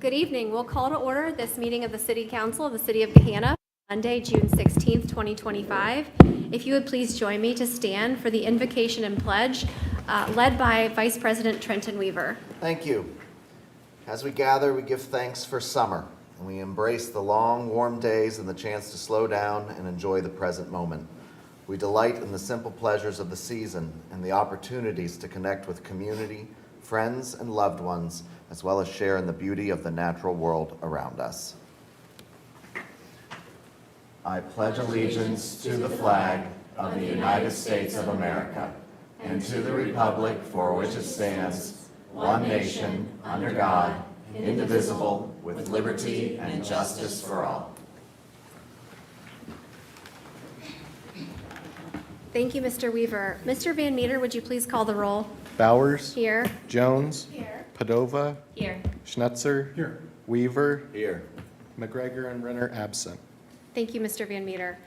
Good evening. We'll call to order this meeting of the City Council of the City of Gahanna, Monday, June 16th, 2025. If you would please join me to stand for the invocation and pledge led by Vice President Trenton Weaver. Thank you. As we gather, we give thanks for summer, and we embrace the long, warm days and the chance to slow down and enjoy the present moment. We delight in the simple pleasures of the season and the opportunities to connect with community, friends, and loved ones, as well as share in the beauty of the natural world around us. I pledge allegiance to the flag of the United States of America and to the republic for which it stands, one nation, under God, indivisible, with liberty and justice for all. Thank you, Mr. Weaver. Mr. Van Meter, would you please call the roll? Bowers. Here. Jones. Here. Padova. Here. Schnetzer. Here. Weaver. Here. McGregor and Renner absent. Thank you, Mr. Van Meter.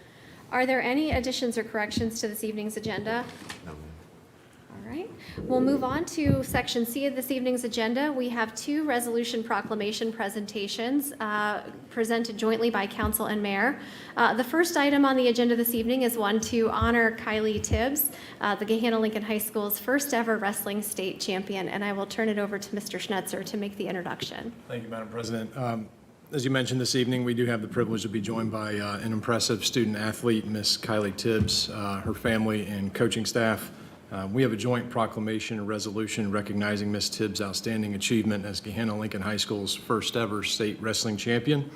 Are there any additions or corrections to this evening's agenda? No. All right. We'll move on to Section C of this evening's agenda. We have two resolution proclamation presentations presented jointly by Council and Mayor. The first item on the agenda this evening is one to honor Kylie Tibbs, the Gahanna-Lincoln High School's first ever wrestling state champion, and I will turn it over to Mr. Schnetzer to make the introduction. Thank you, Madam President. As you mentioned this evening, we do have the privilege to be joined by an impressive student athlete, Miss Kylie Tibbs, her family and coaching staff. We have a joint proclamation and resolution recognizing Miss Tibbs' outstanding achievement as Gahanna-Lincoln High School's first ever state wrestling champion.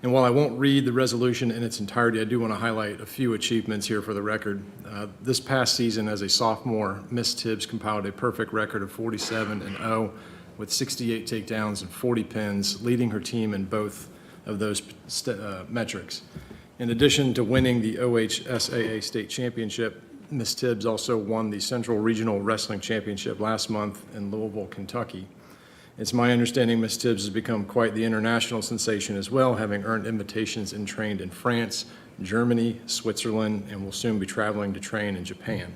And while I won't read the resolution in its entirety, I do want to highlight a few achievements here for the record. This past season as a sophomore, Miss Tibbs compiled a perfect record of 47-0 with 68 takedowns and 40 pins, leading her team in both of those metrics. In addition to winning the OHSAA state championship, Ms. Tibbs also won the Central Regional Wrestling Championship last month in Louisville, Kentucky. It's my understanding Ms. Tibbs has become quite the international sensation as well, having earned invitations and trained in France, Germany, Switzerland, and will soon be traveling to train in Japan.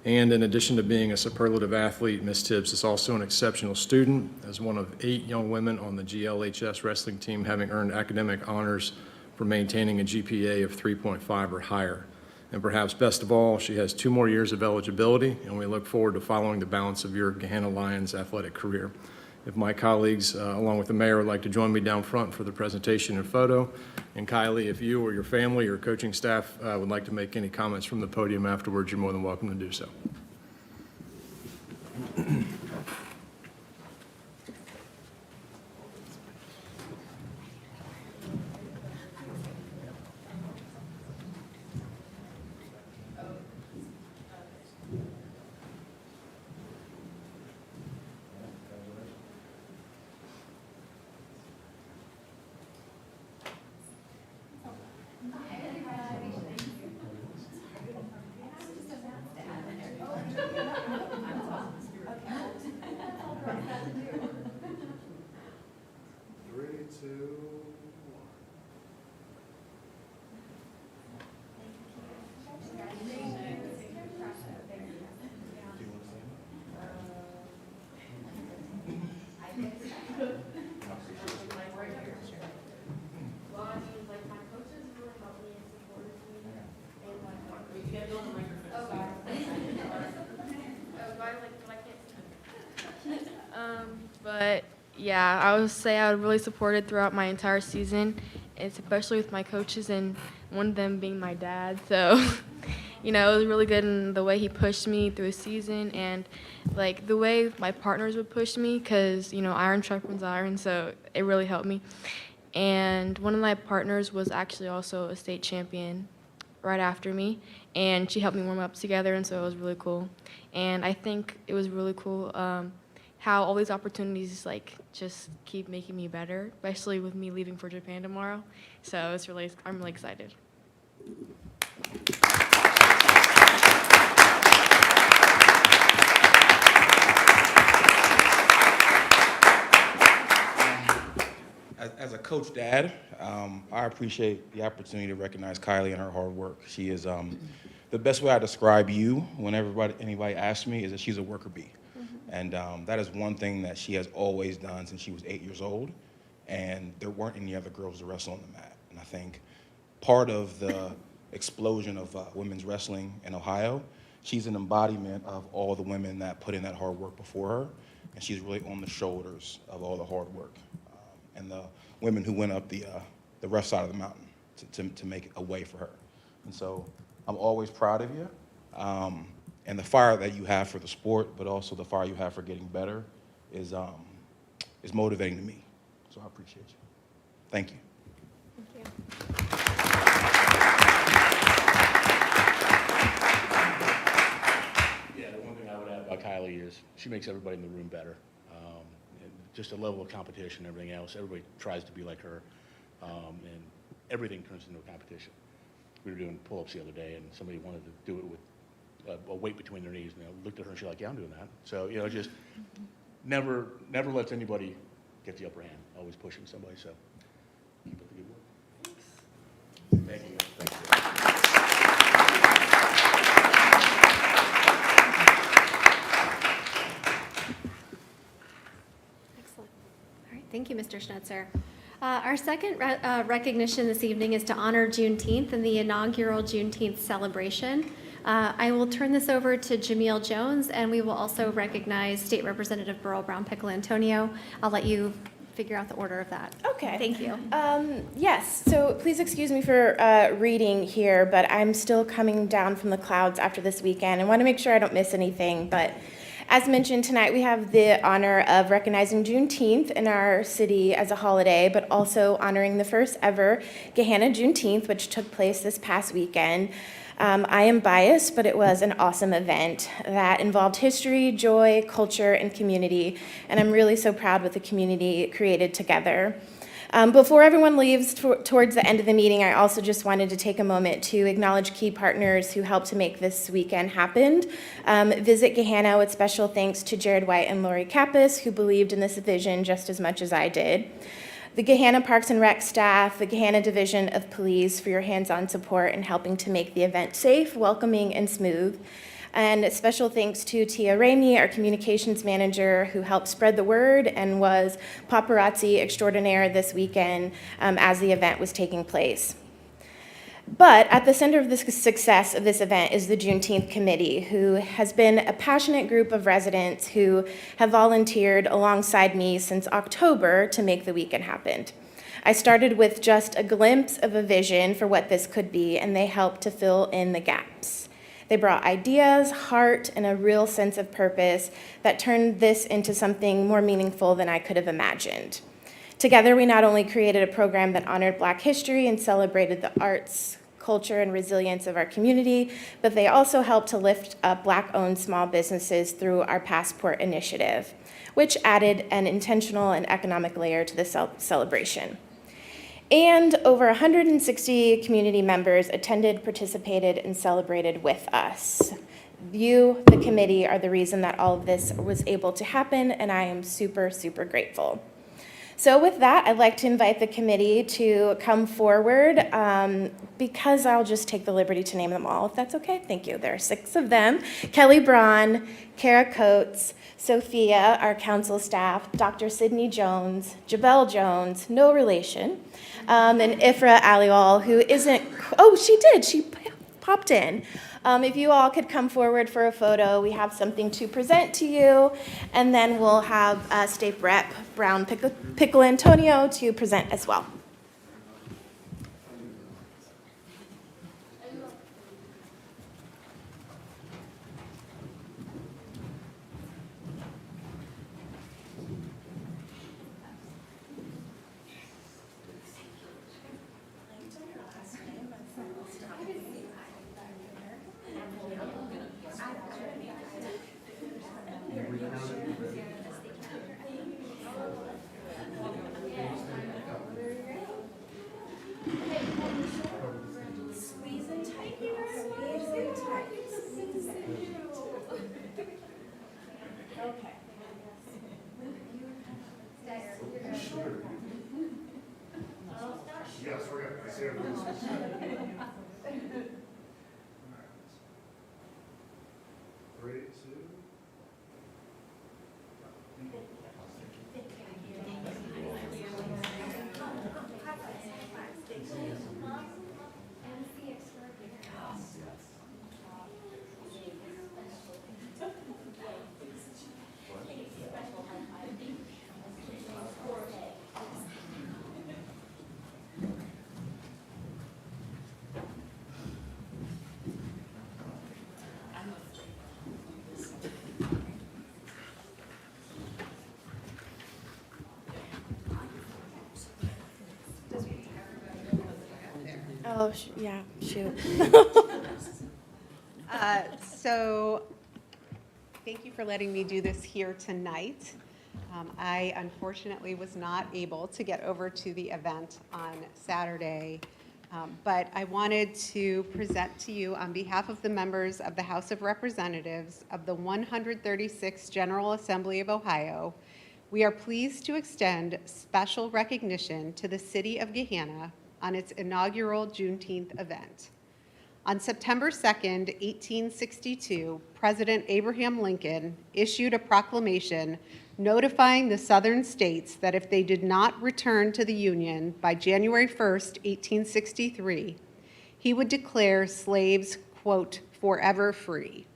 And in addition to being a superlative athlete, Ms. Tibbs is also an exceptional student, as one of 8 young women on the GLHS wrestling team, having earned academic honors for maintaining a GPA of 3.5 or higher. And perhaps best of all, she has 2 more years of eligibility, and we look forward to following the balance of your Gahanna Lions athletic career. If my colleagues, along with the mayor, would like to join me down front for the presentation and photo. And Kylie, if you or your family or coaching staff would like to make any comments from the podium afterwards, you're more than welcome to do so. But yeah, I would say I was really supported throughout my entire season, especially with my coaches and one of them being my dad. So, you know, it was really good in the way he pushed me through the season and like the way my partners would push me because, you know, iron sharpens iron, so it really helped me. And one of my partners was actually also a state champion right after me, and she helped me warm up together, and so it was really cool. And I think it was really cool how all these opportunities like just keep making me better, especially with me leaving for Japan tomorrow. So I'm really excited. As a coach dad, I appreciate the opportunity to recognize Kylie and her hard work. She is the best way I describe you when anybody asks me is that she's a worker bee. And that is one thing that she has always done since she was 8 years old. and there weren't any other girls to wrestle on the mat. And I think part of the explosion of women's wrestling in Ohio, she's an embodiment of all the women that put in that hard work before her, and she's really on the shoulders of all the hard work and the women who went up the rough side of the mountain to make a way for her. And so I'm always proud of you, and the fire that you have for the sport, but also the fire you have for getting better is motivating to me. So I appreciate you. Thank you. Thank you. Yeah, the one thing I would add about Kylie is she makes everybody in the room better. And just a level of competition and everything else. Everybody tries to be like her, and everything turns into a competition. We were doing pull-ups the other day, and somebody wanted to do it with a weight between their knees. And I looked at her, and she's like, "Yeah, I'm doing that." So just never lets anybody get the upper hand. Always pushing somebody. So keep up the good work. Thank you. Excellent. All right, thank you, Mr. Schnetzer. Our second recognition this evening is to honor Juneteenth and the inaugural Juneteenth celebration. I will turn this over to Jameel Jones, and we will also recognize State Representative Burrell Brown Pickle Antonio. I'll let you figure out the order of that. Okay. Thank you. Yes, so please excuse me for reading here, but I'm still coming down from the clouds after this weekend and want to make sure I don't miss anything. But as mentioned tonight, we have the honor of recognizing Juneteenth in our city as a holiday, but also honoring the first ever Gahanna Juneteenth, which took place this past weekend. I am biased, but it was an awesome event that involved history, joy, culture, and community, and I'm really so proud what the community created together. Before everyone leaves towards the end of the meeting, I also just wanted to take a moment to acknowledge key partners who helped to make this weekend happen. Visit Gahanna with special thanks to Jared White and Lori Kappas, who believed in this vision just as much as I did. The Gahanna Parks and Rec staff, the Gahanna Division of Police for your hands-on support in helping to make the event safe, welcoming, and smooth. And a special thanks to Tia Ramey, our communications manager, who helped spread the word and was paparazzi extraordinaire this weekend as the event was taking place. But at the center of the success of this event is the Juneteenth Committee, who has been a passionate group of residents who have volunteered alongside me since October to make the weekend happen. I started with just a glimpse of a vision for what this could be, and they helped to fill in the gaps. They brought ideas, heart, and a real sense of purpose that turned this into something more meaningful than I could have imagined. Together, we not only created a program that honored Black history and celebrated the arts, culture, and resilience of our community, but they also helped to lift up Black-owned small businesses through our Passport initiative, which added an intentional and economic layer to the celebration. And over 160 community members attended, participated, and celebrated with us. You, the committee, are the reason that all of this was able to happen, and I am super, super grateful. So with that, I'd like to invite the committee to come forward because I'll just take the liberty to name them all, if that's okay. Thank you. There are 6 of them. Kelly Braun, Kara Coates, Sophia, our council staff, Dr. Sydney Jones, Jabel Jones, no relation, and Ifra Aliwal, who isn't, oh, she did, she popped in. If you all could come forward for a photo, we have something to present to you, and then we'll have State Rep Brown Pickle Antonio to present as well. Oh, yeah, shoot. So, thank you for letting me do this here tonight. I unfortunately was not able to get over to the event on Saturday, but I wanted to present to you on behalf of the members of the House of Representatives of the 136th General Assembly of Ohio. We are pleased to extend special recognition to the City of Gahanna on its inaugural Juneteenth event. On September 2nd, 1862, President Abraham Lincoln issued a proclamation notifying the southern states that if they did not return to the Union by January 1st, 1863, he would declare slaves, quote, forever free.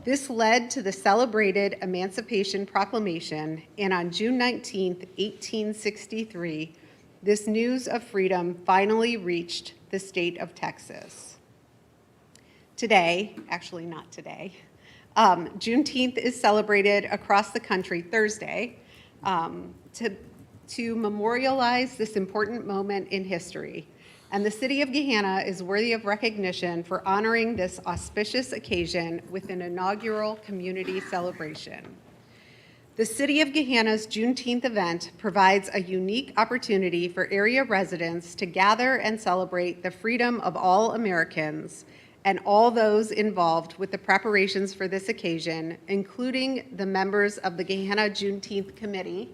This led to the celebrated Emancipation Proclamation, and on June 19, 1863, this news of freedom finally reached the state of Texas. Today, actually not today, Juneteenth is celebrated across the country Thursday to memorialize this important moment in history. And the City of Gahanna is worthy of recognition for honoring this auspicious occasion with an inaugural community celebration. The City of Gahanna's Juneteenth event provides a unique opportunity for area residents to gather and celebrate the freedom of all Americans and all those involved with the preparations for this occasion, including the members of the Gahanna Juneteenth Committee,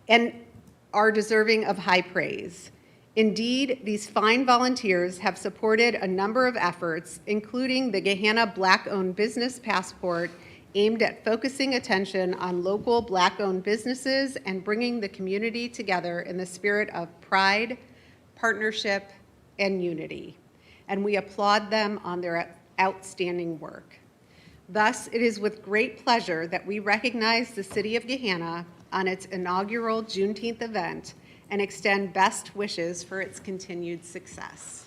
and are deserving of high praise. Indeed, these fine volunteers have supported a number of efforts, including the Gahanna Black-Owned Business Passport, aimed at focusing attention on local Black-owned businesses and bringing the community together in the spirit of pride, partnership, and unity. And we applaud them on their outstanding work. Thus, it is with great pleasure that we recognize the City of Gahanna on its inaugural Juneteenth event and extend best wishes for its continued success.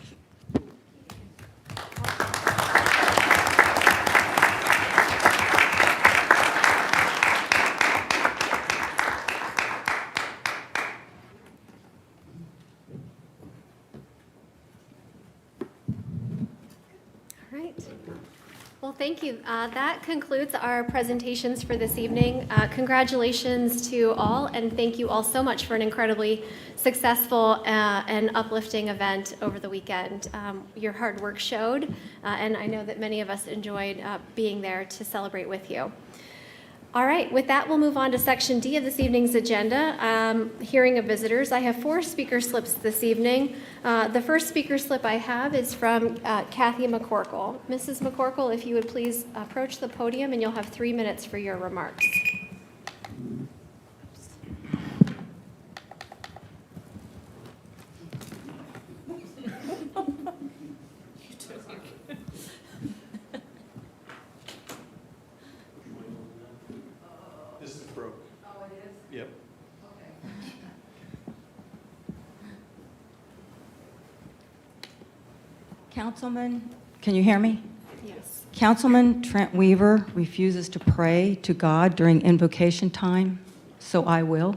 All right. Well, thank you. That concludes our presentations for this evening. Congratulations to all, and thank you all so much for an incredibly successful and uplifting event over the weekend. Your hard work showed, and I know that many of us enjoyed being there to celebrate with you. All right, with that, we'll move on to Section D of this evening's agenda, hearing of visitors. I have 4 speaker slips this evening. The first speaker slip I have is from Kathy McCorkle. Mrs. McCorkle, if you would please approach the podium, and you'll have 3 minutes for your remarks. This is broke. Oh, it is? Yep. Okay. Councilman, can you hear me? Yes. Councilman Trent Weaver refuses to pray to God during invocation time, so I will.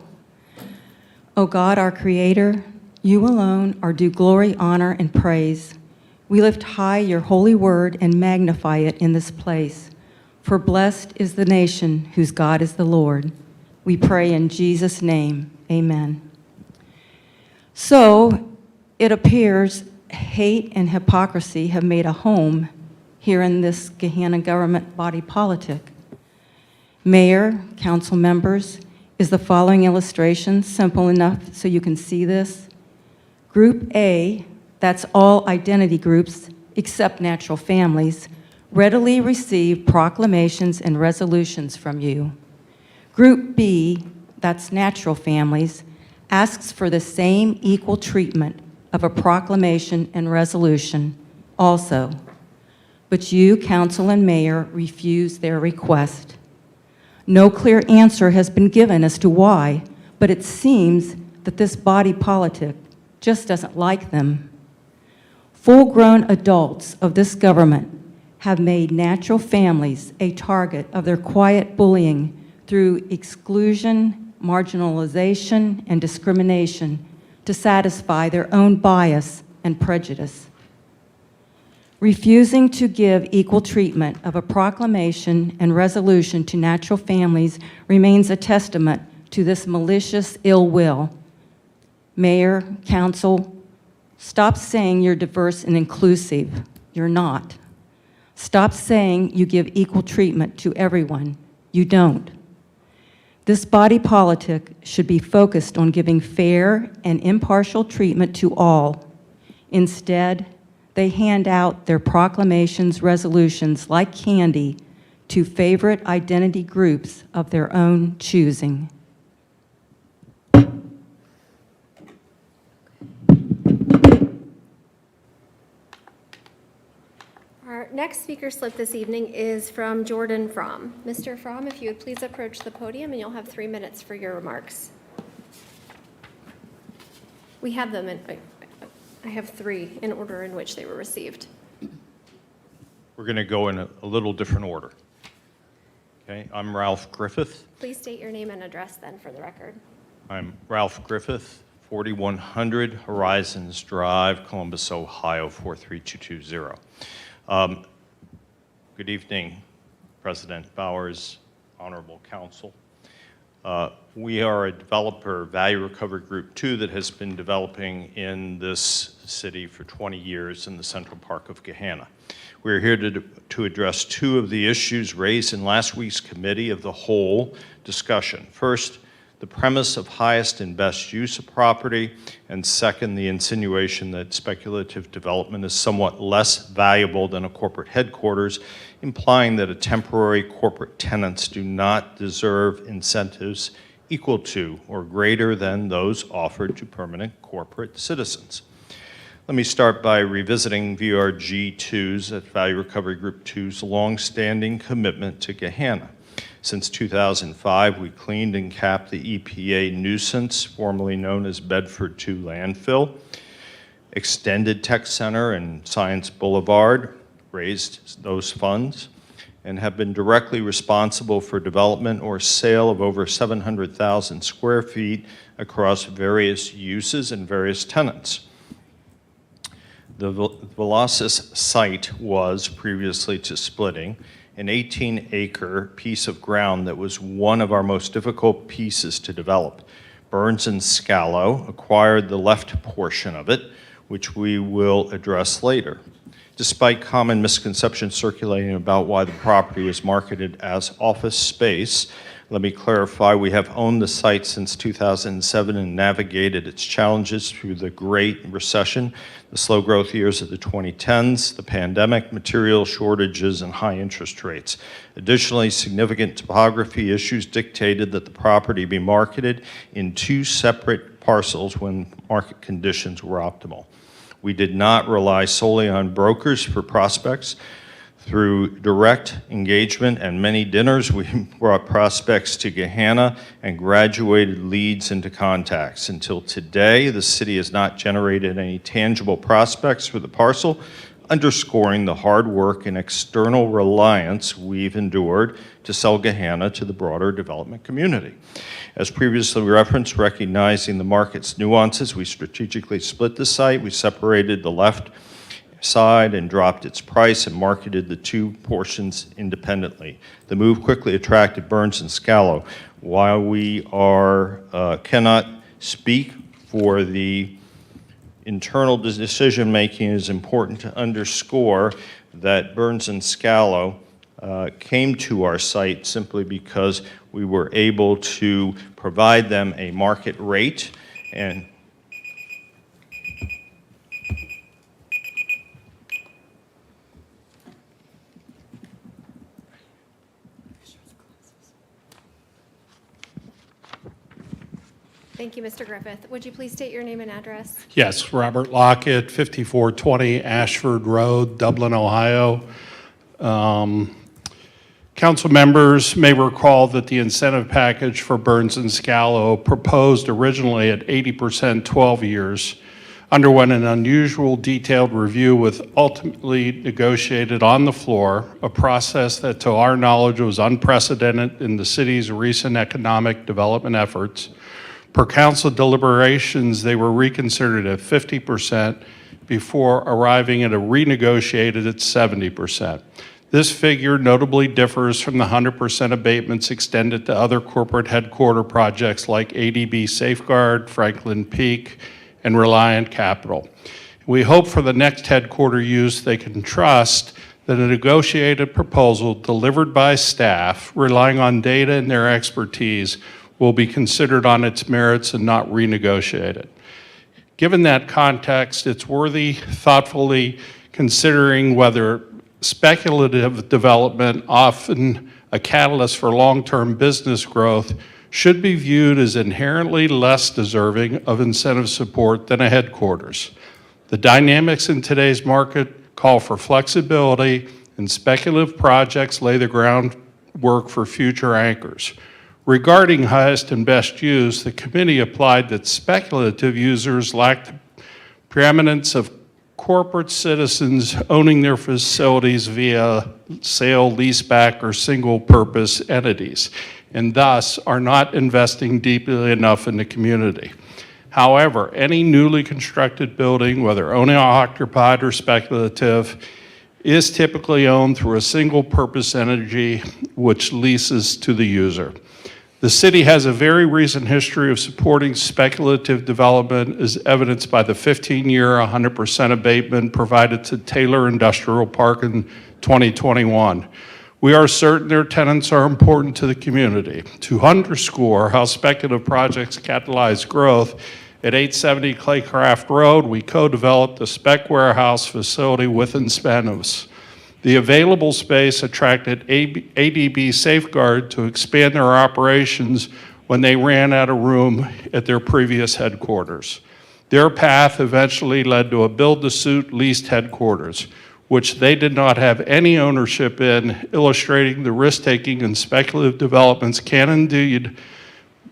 O God, our Creator, you alone are due glory, honor, and praise. We lift high your holy word and magnify it in this place. For blessed is the nation whose God is the Lord. We pray in Jesus' name, amen. So, it appears hate and hypocrisy have made a home here in this Gahanna government body politic. Mayor, council members, is the following illustration simple enough so you can see this? Group A, that's all identity groups except natural families, readily receive proclamations and resolutions from you. Group B, that's natural families, asks for the same equal treatment of a proclamation and resolution also. But you, council and mayor, refuse their request. No clear answer has been given as to why, but it seems that this body politic just doesn't like them. Full-grown adults of this government have made natural families a target of their quiet bullying through exclusion, marginalization, and discrimination to satisfy their own bias and prejudice. Refusing to give equal treatment of a proclamation and resolution to natural families remains a testament to this malicious ill will. Mayor, council, stop saying you're diverse and inclusive. You're not. Stop saying you give equal treatment to everyone. You don't. This body politic should be focused on giving fair and impartial treatment to all. Instead, they hand out their proclamations, resolutions like candy to favorite identity groups of their own choosing. Our next speaker slip this evening is from Jordan Fromm. Mr. Fromm, if you would please approach the podium, and you'll have 3 minutes for your remarks. We have them in, I have 3 in order in which they were received. We're going to go in a little different order. Okay, I'm Ralph Griffith. Please state your name and address then for the record. I'm Ralph Griffith, 4100 Horizons Drive, Columbus, Ohio, 43220. Good evening, President Bowers, Honorable Council. We are a developer, Value Recovery Group 2, that has been developing in this city for 20 years in the Central Park of Gahanna. We're here to address 2 of the issues raised in last week's Committee of the Whole discussion. First, the premise of highest and best use of property, and second, the insinuation that speculative development is somewhat less valuable than a corporate headquarters, implying that a temporary corporate tenants do not deserve incentives equal to or greater than those offered to permanent corporate citizens. Let me start by revisiting VRG2's, at Value Recovery Group 2's, longstanding commitment to Gahanna. Since 2005, we cleaned and capped the EPA nuisance, formerly known as Bedford 2 landfill, extended Tech Center and Science Boulevard, raised those funds, and have been directly responsible for development or sale of over 700,000 square feet across various uses and various tenants. The Velocis site was, previously to splitting, an 18-acre piece of ground that was one of our most difficult pieces to develop. Burns and Scallow acquired the left portion of it, which we will address later. Despite common misconceptions circulating about why the property was marketed as office space, let me clarify, we have owned the site since 2007 and navigated its challenges through the Great Recession, the slow growth years of the 2010s, the pandemic, material shortages, and high interest rates. Additionally, significant topography issues dictated that the property be marketed in 2 separate parcels when market conditions were optimal. We did not rely solely on brokers for prospects. Through direct engagement and many dinners, we brought prospects to Gahanna and graduated leads into contacts. Until today, the city has not generated any tangible prospects for the parcel, underscoring the hard work and external reliance we've endured to sell Gahanna to the broader development community. As previously referenced, recognizing the market's nuances, we strategically split the site. We separated the left side and dropped its price and marketed the 2 portions independently. The move quickly attracted Burns and Scallow. While we cannot speak for the internal decision-making, it is important to underscore that Burns and Scallow came to our site simply because we were able to provide them a market rate and Thank you, Mr. Griffith. Would you please state your name and address? Yes, Robert Lockett, 5420 Ashford Road, Dublin, Ohio. Council members may recall that the incentive package for Burns and Scallow, proposed originally at 80% 12 years, underwent an unusual detailed review with ultimately negotiated on the floor, a process that to our knowledge was unprecedented in the city's recent economic development efforts. Per council deliberations, they were reconsidered at 50%, before arriving at a renegotiated at 70%. This figure notably differs from the 100% abatements extended to other corporate headquarter projects like ADB Safeguard, Franklin Peak, and Reliant Capital. We hope for the next headquarter use they can trust that a negotiated proposal delivered by staff, relying on data and their expertise, will be considered on its merits and not renegotiated. Given that context, it's worthy thoughtfully considering whether speculative development, often a catalyst for long-term business growth, should be viewed as inherently less deserving of incentive support than a headquarters. The dynamics in today's market call for flexibility, and speculative projects lay the groundwork for future anchors. Regarding highest and best use, the committee applied that speculative users lack the preeminence of corporate citizens owning their facilities via sale, leaseback, or single-purpose entities, and thus are not investing deeply enough in the community. However, any newly constructed building, whether owner-occupied or speculative, is typically owned through a single-purpose entity which leases to the user. The city has a very recent history of supporting speculative development, as evidenced by the 15-year 100% abatement provided to Taylor Industrial Park in 2021. We are certain their tenants are important to the community. To underscore how speculative projects catalyze growth, at 870 Claycraft Road, we co-developed a spec warehouse facility with incentives. The available space attracted ADB Safeguard to expand their operations when they ran out of room at their previous headquarters. Their path eventually led to a build-to-suit leased headquarters, which they did not have any ownership in, illustrating the risk-taking and speculative developments can indeed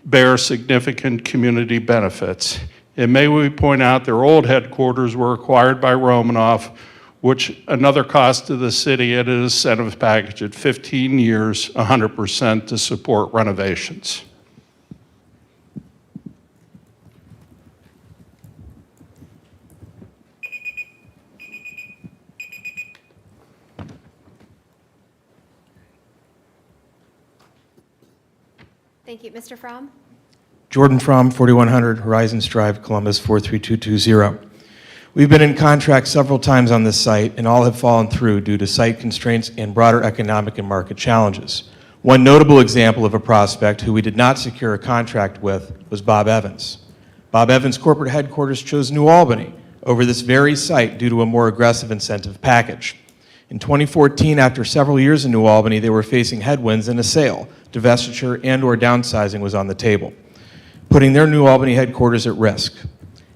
bear significant community benefits. And may we point out their old headquarters were acquired by Romanoff, which another cost to the city at an incentive package at 15 years, 100% to support renovations. Thank you. Mr. Fromm? Jordan Fromm, 4100 Horizons Drive, Columbus, 43220. We've been in contract several times on this site, and all have fallen through due to site constraints and broader economic and market challenges. One notable example of a prospect who we did not secure a contract with was Bob Evans. Bob Evans' corporate headquarters chose New Albany over this very site due to a more aggressive incentive package. In 2014, after several years in New Albany, they were facing headwinds and a sale. Divestiture and/or downsizing was on the table, putting their New Albany headquarters at risk.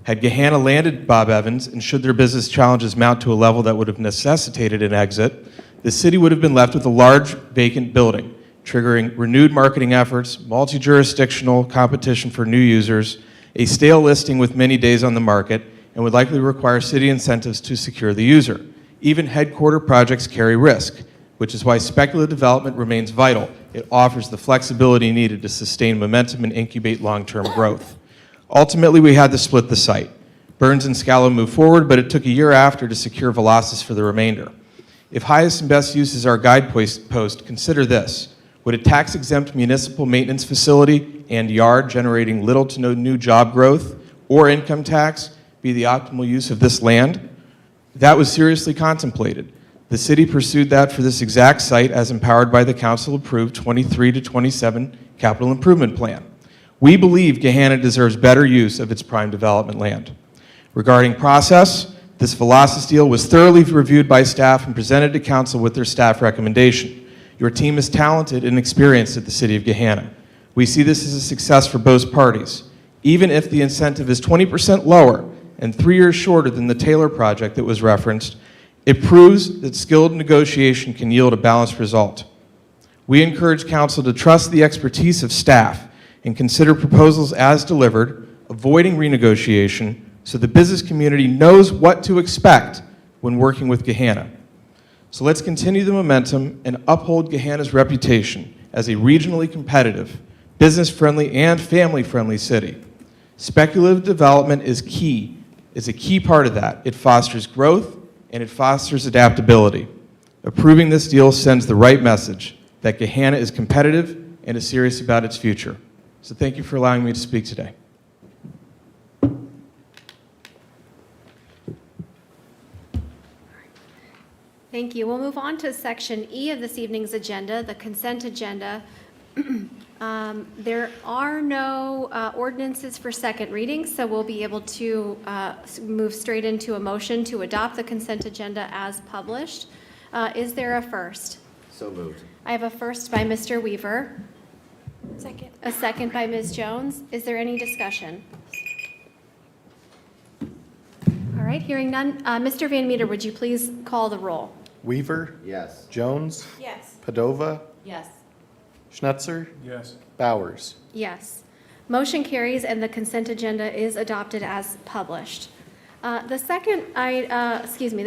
Had Gahanna landed Bob Evans, and should their business challenges mount to a level that would have necessitated an exit, the city would have been left with a large vacant building, triggering renewed marketing efforts, multi-jurisdictional competition for new users, a stale listing with many days on the market, and would likely require city incentives to secure the user. Even headquarter projects carry risk, which is why speculative development remains vital. It offers the flexibility needed to sustain momentum and incubate long-term growth. Ultimately, we had to split the site. Burns and Scalo moved forward, but it took a year after to secure Velocys for the remainder. If highest and best use is our guidepost, consider this. Would a tax-exempt municipal maintenance facility and yard generating little to no new job growth or income tax be the optimal use of this land? That was seriously contemplated. The city pursued that for this exact site as empowered by the council-approved 23 to 27 capital improvement plan. We believe Gahanna deserves better use of its prime development land. Regarding process, this Velocys deal was thoroughly reviewed by staff and presented to council with their staff recommendation. Your team is talented and experienced at the city of Gahanna. We see this as a success for both parties. Even if the incentive is 20% lower and 3 years shorter than the Taylor project that was referenced, it proves that skilled negotiation can yield a balanced result. We encourage council to trust the expertise of staff and consider proposals as delivered, avoiding renegotiation, so the business community knows what to expect when working with Gahanna. So let's continue the momentum and uphold Gahanna's reputation as a regionally competitive, business-friendly, and family-friendly city. Speculative development is key is a key part of that. It fosters growth and it fosters adaptability. Approving this deal sends the right message that Gahanna is competitive and is serious about its future. So thank you for allowing me to speak today. Thank you. We'll move on to section E of this evening's agenda, the consent agenda. There are no ordinances for second reading, so we'll be able to move straight into a motion to adopt the consent agenda as published. Is there a first? So moved. I have a first by Mr. Weaver, Second. a second by Ms. Jones. Is there any discussion? All right, hearing none. Mr. Van Meter, would you please call the roll? Weaver, Yes. Jones, Yes. Padova, Yes. Schnetzer, Yes. Bowers. Yes. Motion carries and the consent agenda is adopted as published. The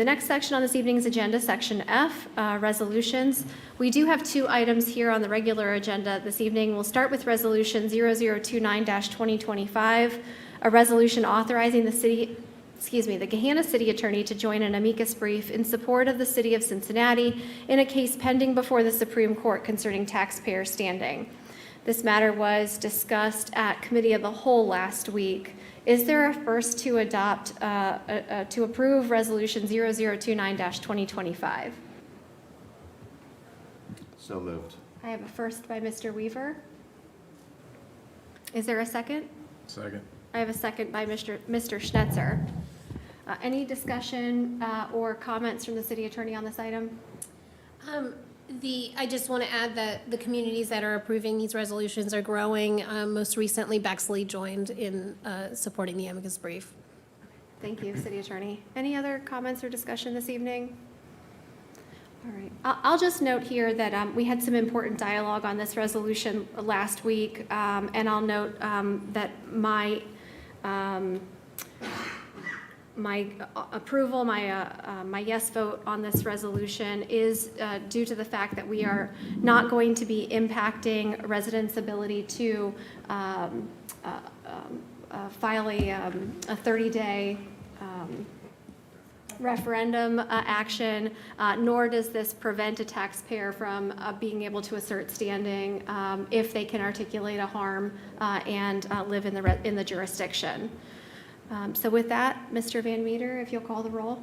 next section on this evening's agenda, section F, resolutions. We do have two items here on the regular agenda this evening. We'll start with resolution 0029-2025, a resolution authorizing the Gahanna City Attorney to join an amicus brief in support of the City of Cincinnati in a case pending before the Supreme Court concerning taxpayer standing. This matter was discussed at Committee of the Whole last week. Is there a first to adopt, to approve Resolution 0029-2025? So moved. I have a first by Mr. Weaver. Is there a second? Second. I have a second by Mr. Schnetzer. Any discussion or comments from the city attorney on this item? I just want to add that the communities that are approving these resolutions are growing. Most recently, Bexley joined in supporting the amicus brief. Thank you, city attorney. Any other comments or discussion this evening? All right. I'll just note here that we had some important dialogue on this resolution last week, and I'll note that my approval, my yes vote on this resolution is due to the fact that we are not going to be impacting residents' ability to file a 30-day referendum action, nor does this prevent a taxpayer from being able to assert standing if they can articulate a harm and live in the jurisdiction. So with that, Mr. Van Meter, if you'll call the roll.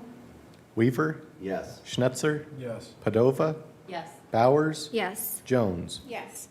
Weaver, Yes. Schnetzer, Yes. Padova, Yes. Bowers, Yes. Jones. Yes.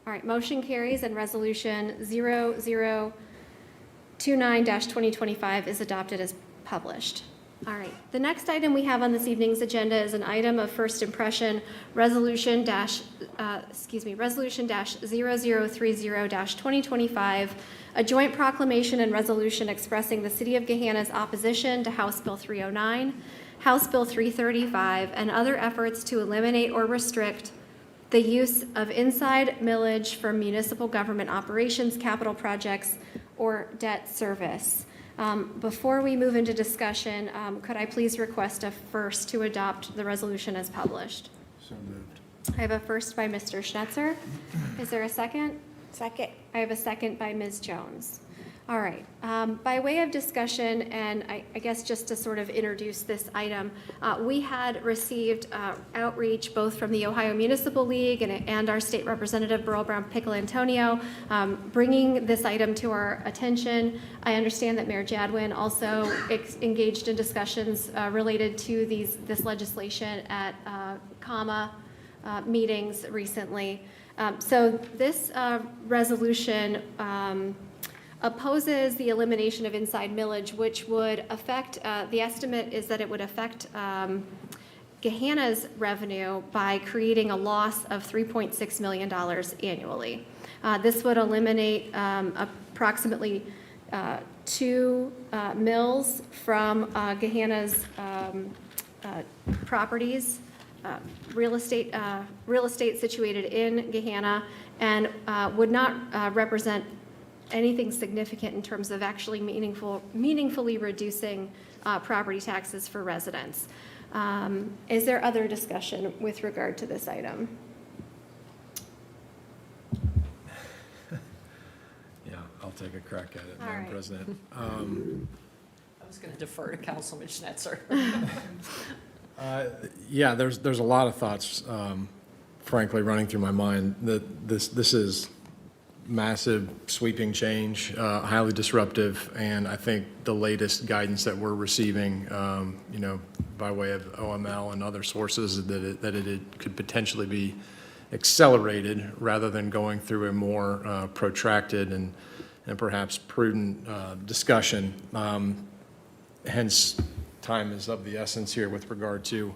All right, motion carries and resolution 0029-2025 is adopted as published. All right, the next item we have on this evening's agenda is an item of first impression, resolution 0030-2025, a joint proclamation and resolution expressing the City of Gahanna's opposition to House Bill 309, House Bill 335, and other efforts to eliminate or restrict the use of inside millage for municipal government operations, capital projects, or debt service. Before we move into discussion, could I please request a first to adopt the resolution as published? So moved. I have a first by Mr. Schnetzer. Is there a second? Second. I have a second by Ms. Jones. All right. By way of discussion, and I guess just to sort of introduce this item, we had received outreach both from the Ohio Municipal League and our state representative, Burl Brown Pickle Antonio, bringing this item to our attention. I understand that Mayor Jadwin also engaged in discussions related to this legislation at CAMA meetings recently. So this resolution opposes the elimination of inside millage, which would affect, the estimate is that it would affect Gahanna's revenue by creating a loss of $3.6 million annually. This would eliminate approximately 2 mills from Gahanna's properties, real estate situated in Gahanna, and would not represent anything significant in terms of actually meaningfully reducing property taxes for residents. Is there other discussion with regard to this item? Yeah, I'll take a crack at it, All Madam right. President. just going to defer to Councilman Schnetzer. Yeah, there's a lot of thoughts, frankly, running through my mind. That this is massive, sweeping change, highly disruptive, and I think the latest guidance that we're receiving, by way of OML and other sources, that it could potentially be accelerated rather than going through a more protracted and perhaps prudent discussion. Hence, time is of the essence here with regard to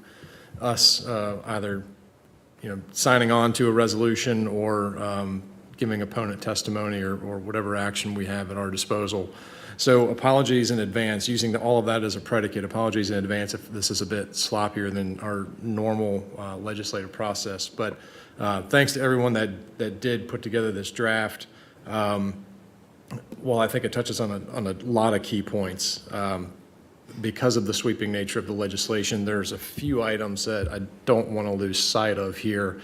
us either, signing on to a resolution or giving opponent testimony or whatever action we have at our disposal. So apologies in advance, using all of that as a predicate, apologies in advance if this is a bit sloppier than our normal legislative process. But thanks to everyone that did put together this draft. Well, I think it touches on a lot of key points. Because of the sweeping nature of the legislation, there's a few items that I don't want to lose sight of here.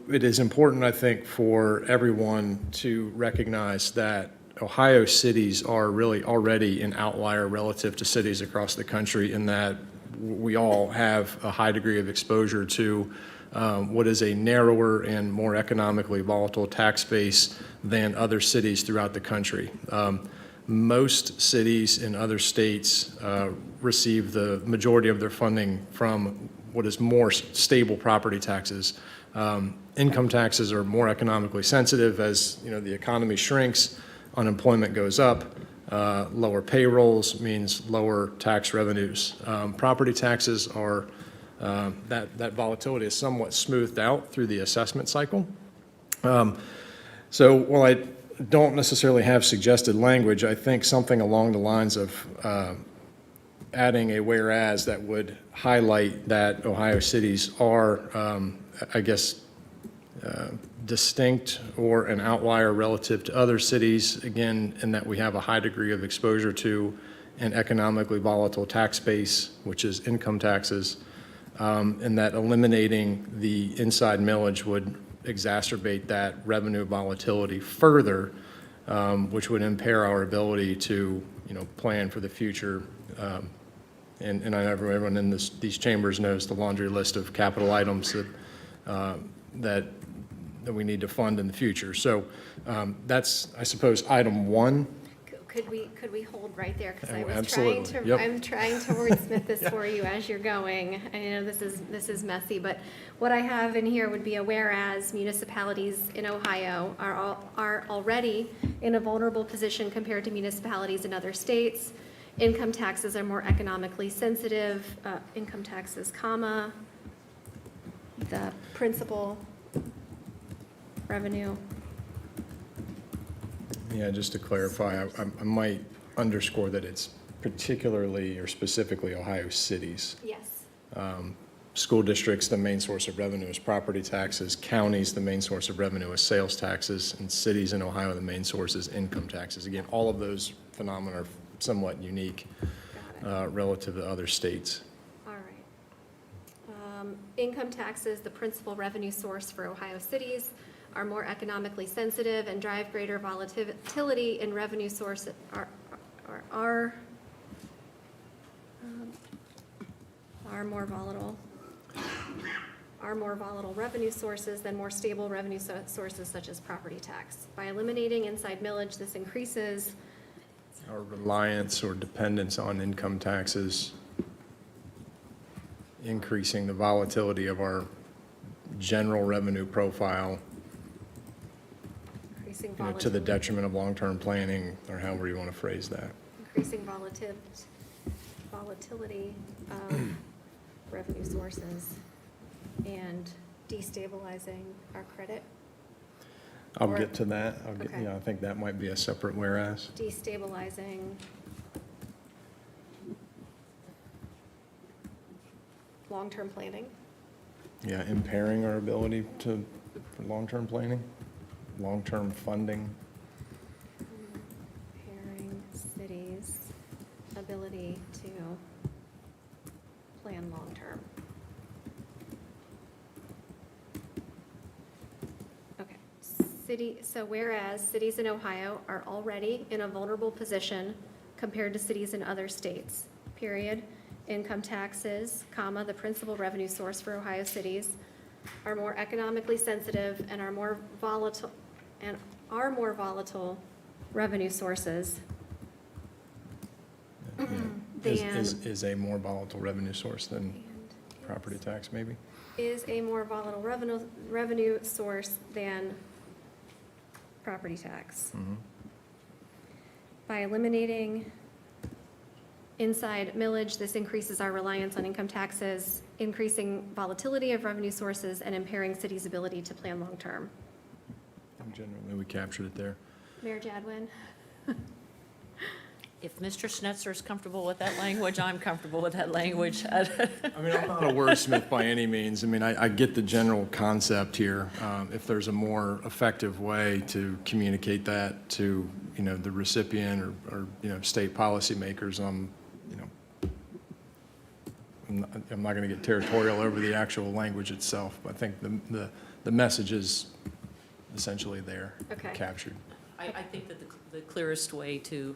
It is important, I think, for everyone to recognize that Ohio cities are really already an outlier relative to cities across the country in that we all have a high degree of exposure to what is a narrower and more economically volatile tax base than other cities throughout the country. Most cities in other states receive the majority of their funding from what is more stable property taxes. Income taxes are more economically sensitive as the economy shrinks, unemployment goes up, lower payrolls means lower tax revenues. Property taxes are, that volatility is somewhat smoothed out through the assessment cycle. So while I don't necessarily have suggested language, I think something along the lines of adding a whereas that would highlight that Ohio cities are, distinct or an outlier relative to other cities, again, in that we have a high degree of exposure to an economically volatile tax base, which is income taxes, and that eliminating the inside millage would exacerbate that revenue volatility further, which would impair our ability to, plan for the future. And I know everyone in these chambers knows the laundry list of capital items that we need to fund in the future. So that's, I suppose, item one. Could we hold right there? Because I Oh, was absolutely. Yep. I'm trying to wordsmith this for you as you're going. I know this is messy, but what I have in here would be a whereas municipalities in Ohio are already in a vulnerable position compared to municipalities in other states. Income taxes are more economically sensitive, income taxes, comma, the principal revenue. Yeah, just to clarify, I might underscore that it's particularly or specifically Ohio cities. Yes. School districts, the main source of revenue is property taxes. Counties, the main source of revenue is sales taxes. And cities in Ohio, the main source is income taxes. Again, all of those phenomena are somewhat unique relative to other states. All right. Income taxes, the principal revenue source for Ohio cities, are more economically sensitive and drive greater volatility in revenue source are more volatile revenue sources than more stable revenue sources such as property tax. By eliminating inside millage, this increases Our reliance or dependence on income taxes, increasing the volatility of our general revenue profile, increasing to the detriment of long-term planning, or however you want to phrase that. increasing volatility of revenue sources and destabilizing our credit. I'll Or- get to that. Okay. I think that might be a separate whereas. Destabilizing long-term planning. Yeah, impairing our ability for long-term planning, long-term funding. Impairing cities' ability to plan long-term. Okay, so whereas cities in Ohio are already in a vulnerable position compared to cities in other states, period. Income taxes, comma, the principal revenue source for Ohio cities, are more economically sensitive and are more volatile revenue sources Is a more volatile revenue source than property tax, maybe? is a more volatile revenue source than property tax. By eliminating inside millage, this increases our reliance on income taxes, increasing volatility of revenue sources, and impairing cities' ability to plan long-term. Generally, we captured it there. Mayor Jadwin? If Mr. Schnetzer is comfortable with that language, I'm comfortable with that language. I mean, I'm not a wordsmith by any means. I mean, I get the general concept here. If there's a more effective way to communicate that to, the recipient or state policymakers, I'm not going to get territorial over the actual language itself, but I think the message is essentially there, Okay. captured. I think that the clearest way to,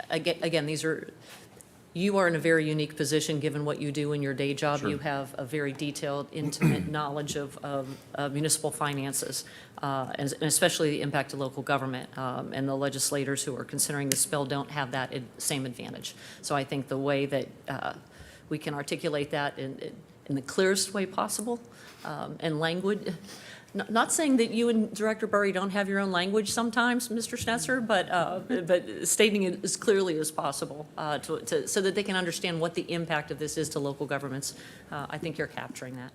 again, you are in a very unique position, given what you do in your day job. Sure. You have a very detailed, intimate knowledge of municipal finances, and especially the impact of local government. And the legislators who are considering this bill don't have that same advantage. So I think the way that we can articulate that in the clearest way possible, and language. Not saying that you and Director Burry don't have your own language sometimes, Mr. Schnetzer, but stating it as clearly as possible so that they can understand what the impact of this is to local governments. I think you're capturing that.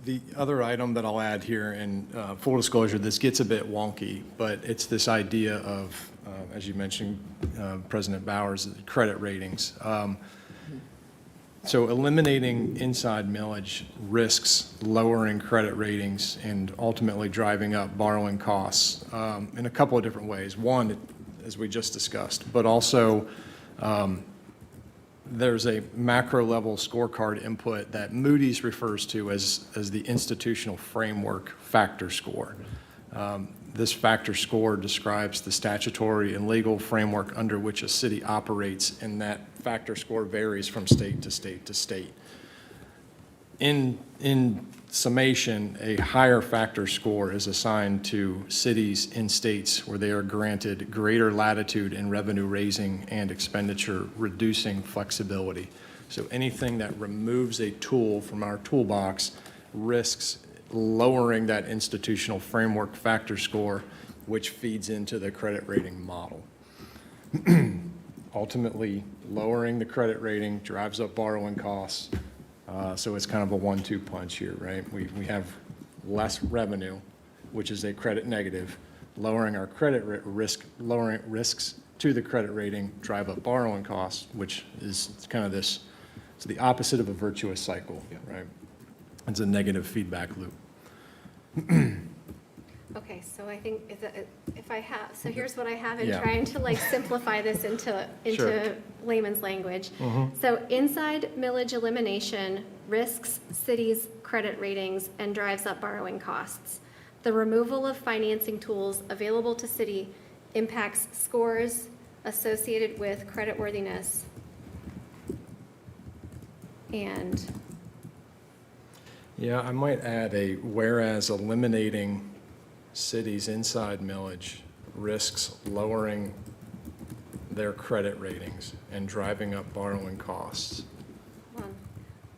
The other item that I'll add here, and full disclosure, this gets a bit wonky, but it's this idea of, as you mentioned, President Bowers, credit ratings. So eliminating inside millage risks lowering credit ratings and ultimately driving up borrowing costs in a couple of different ways. One, as we just discussed, but also there's a macro level scorecard input that Moody's refers to as the institutional framework factor score. This factor score describes the statutory and legal framework under which a city operates, and that factor score varies from state to state to state. In summation, a higher factor score is assigned to cities in states where they are granted greater latitude in revenue raising and expenditure reducing flexibility. So anything that removes a tool from our toolbox risks lowering that institutional framework factor score, which feeds into the credit rating model. Ultimately, lowering the credit rating drives up borrowing costs. So it's kind of a 1-2 punch here, right? We have less revenue, which is a credit negative. Lowering our credit risk, lowering risks to the credit rating drive up borrowing costs, which is kind of this, it's the opposite of a virtuous cycle, right? It's a negative feedback loop. Okay, so I think if I have, so here's what I have in Yeah. trying to simplify this into Sure. layman's language. So inside millage elimination risks cities' credit ratings and drives up borrowing costs. The removal of financing tools available to city impacts scores associated with creditworthiness and Yeah, I might add a whereas eliminating cities inside millage risks lowering their credit ratings and driving up borrowing costs.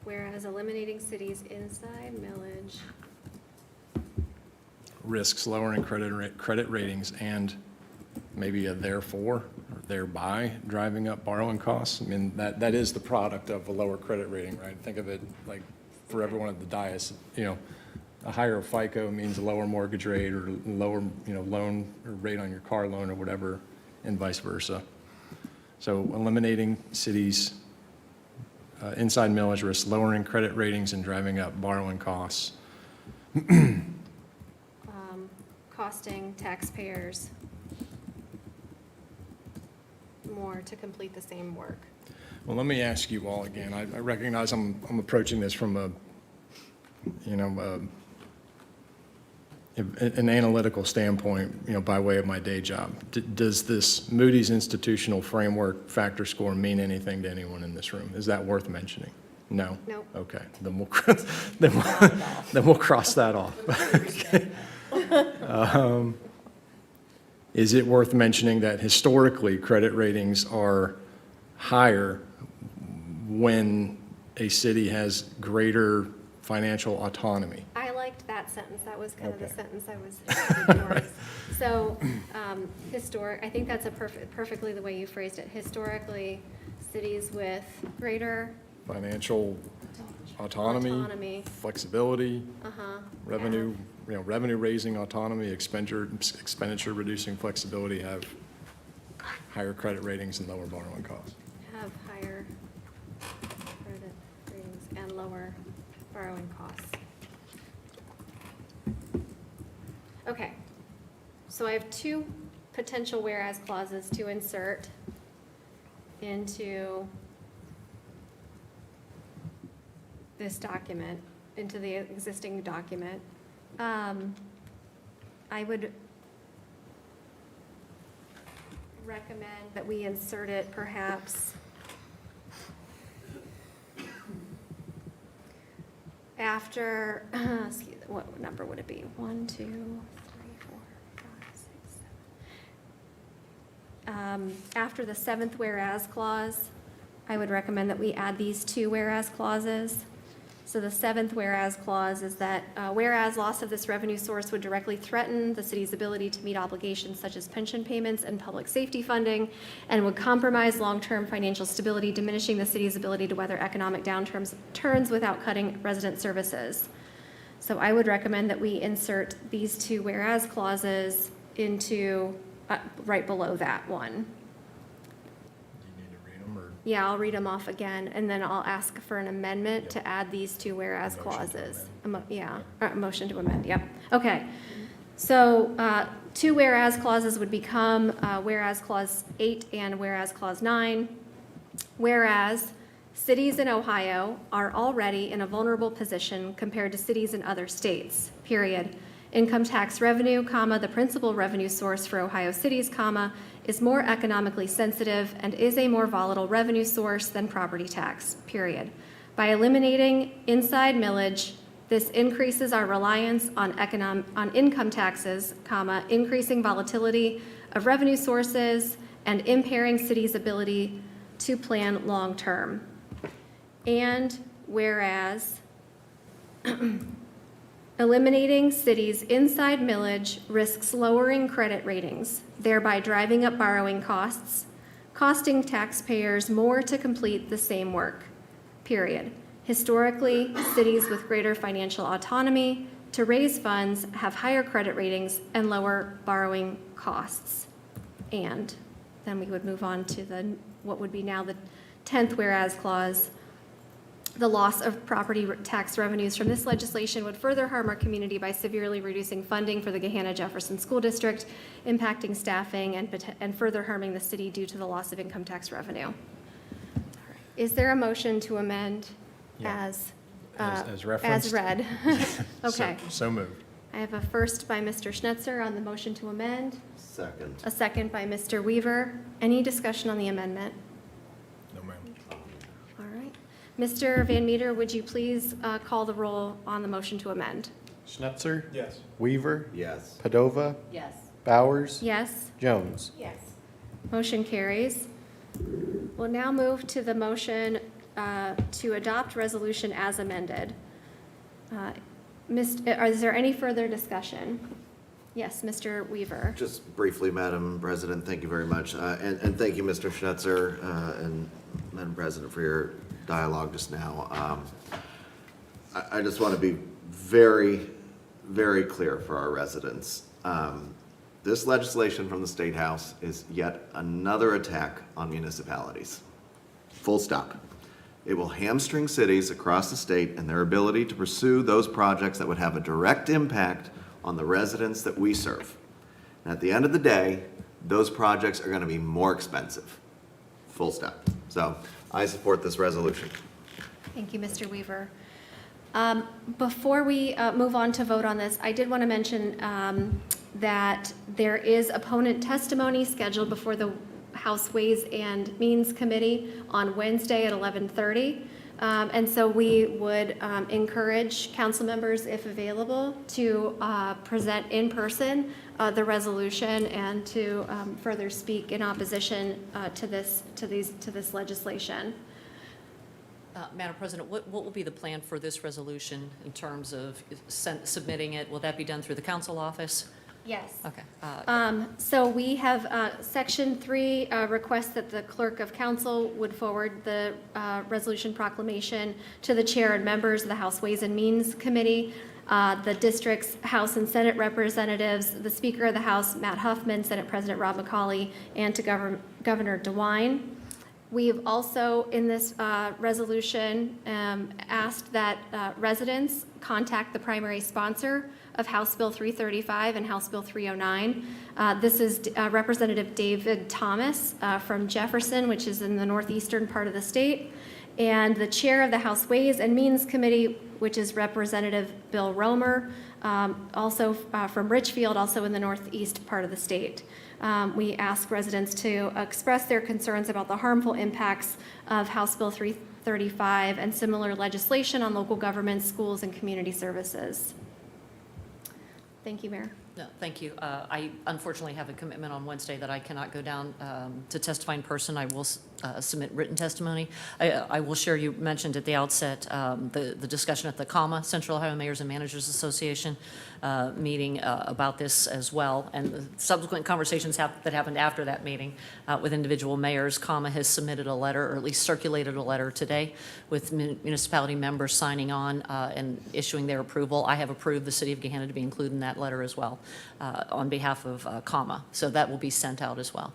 whereas eliminating cities inside millage Risks lowering credit ratings and maybe a therefore or thereby driving up borrowing costs. I mean, that is the product of a lower credit rating, right? Think of it like for everyone at the dais, a higher FICO means a lower mortgage rate or lower, loan or rate on your car loan or whatever, and vice versa. So eliminating cities inside millage risks lowering credit ratings and driving up borrowing costs. costing taxpayers more to complete the same work. Well, let me ask you all again. I recognize I'm approaching this from a an analytical standpoint, by way of my day job, does this Moody's institutional framework factor score mean anything to anyone in this room? Is that worth mentioning? No? No. Okay, then we'll cross that off. Is it worth mentioning that historically, credit ratings are higher when a city has greater financial autonomy? I liked that sentence. That was kind of the Okay. sentence I was headed towards. So, I think that's perfectly the way you phrased it. Historically, cities with greater Financial autonomy, flexibility, revenue, revenue-raising autonomy, expenditure-reducing flexibility have higher credit ratings and lower borrowing costs. have higher credit ratings and lower borrowing costs. Okay, so I have two potential whereas clauses to insert into this document, into the existing document. I would recommend that we insert it perhaps after, what number would it be? 1, 2, 3, 4, 5, 6, 7. After the 7th whereas clause, I would recommend that we add these 2 whereas clauses. So the 7th whereas clause is that whereas loss of this revenue source would directly threaten the city's ability to meet obligations such as pension payments and public safety funding, and would compromise long-term financial stability, diminishing the city's ability to weather economic downturns without cutting resident services. So I would recommend that we insert these 2 whereas clauses into right below that one. Do you need to read them, or? Yeah, I'll read them off again, and then I'll ask for an amendment to add these 2 whereas clauses. A motion to amend, yep. Okay. So 2 whereas clauses would become whereas clause 8 and whereas clause 9. Whereas cities in Ohio are already in a vulnerable position compared to cities in other states, period. Income tax revenue, the principal revenue source for Ohio cities, is more economically sensitive and is a more volatile revenue source than property tax, period. By eliminating inside millage, this increases our reliance on income taxes, increasing volatility of revenue sources and impairing cities' ability to plan long-term. And whereas eliminating cities' inside millage risks lowering credit ratings, thereby driving up borrowing costs, costing taxpayers more to complete the same work, period. Historically, cities with greater financial autonomy to raise funds have higher credit ratings and lower borrowing costs. And then we would move on to what would be now the 10th whereas clause. The loss of property tax revenues from this legislation would further harm our community by severely reducing funding for the Gahanna Jefferson School District, impacting staffing, and further harming the city due to the loss of income tax revenue. All right. Is there a motion to amend as referenced? as read? Okay. So moved. I have a first by Mr. Schnetzer on the motion to amend, Second. a second by Mr. Weaver. Any discussion on the amendment? No, ma'am. All right. Mr. Van Meter, would you please call the roll on the motion to amend? Schnetzer? Yes. Weaver? Yes. Padova? Yes. Bowers? Yes? Jones? Yes. Motion carries. We'll now move to the motion to adopt resolution as amended. Is there any further discussion? Yes, Mr. Weaver. Just briefly, Madam President, thank you very much. And thank you, Mr. Schnetzer, and Madam President, for your dialogue just now. I just want to be very, very clear for our residents. This legislation from the State House is yet another attack on municipalities. Full stop. It will hamstring cities across the state and their ability to pursue those projects that would have a direct impact on the residents that we serve. And at the end of the day, those projects are going to be more expensive. Full stop. So I support this resolution. Thank you, Mr. Weaver. Before we move on to vote on this, I did want to mention that there is opponent testimony scheduled before the House Ways and Means Committee on Wednesday at 11:30. And so we would encourage council members, if available, to present in person the resolution and to further speak in opposition to this legislation. Madam President, what will be the plan for this resolution in terms of submitting it? Will that be done through the council office? Yes. Okay. So we have Section 3 requests that the clerk of council would forward the resolution proclamation to the chair and members of the House Ways and Means Committee, the district's House and Senate representatives, the Speaker of the House, Matt Huffman, Senate President Rob McCauley, and to Governor DeWine. We've also, in this resolution, asked that residents contact the primary sponsor of House Bill 335 and House Bill 309. This is Representative David Thomas from Jefferson, which is in the northeastern part of the state, and the chair of the House Ways and Means Committee, which is Representative Bill Romer, also from Richfield, also in the northeast part of the state. We ask residents to express their concerns about the harmful impacts of House Bill 335 and similar legislation on local governments, schools, and community services. Thank you, Mayor. No, thank you. I unfortunately have a commitment on Wednesday that I cannot go down to testify in person. I will submit written testimony. I will share, you mentioned at the outset, the discussion at the CAMA, Central Ohio Mayors and Managers Association meeting about this as well, and the subsequent conversations that happened after that meeting with individual mayors. CAMA has submitted a letter, or at least circulated a letter today, with municipality members signing on and issuing their approval. I have approved the City of Gahanna to be included in that letter as well on behalf of CAMA, so that will be sent out as well.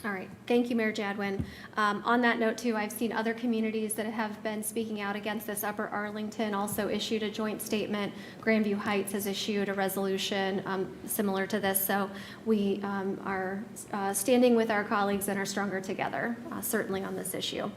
All right, thank you, Mayor Jadwin. On that note, too, I've seen other communities that have been speaking out against this. Upper Arlington also issued a joint statement. Grandview Heights has issued a resolution similar to this. So we are standing with our colleagues and are stronger together, certainly on this issue.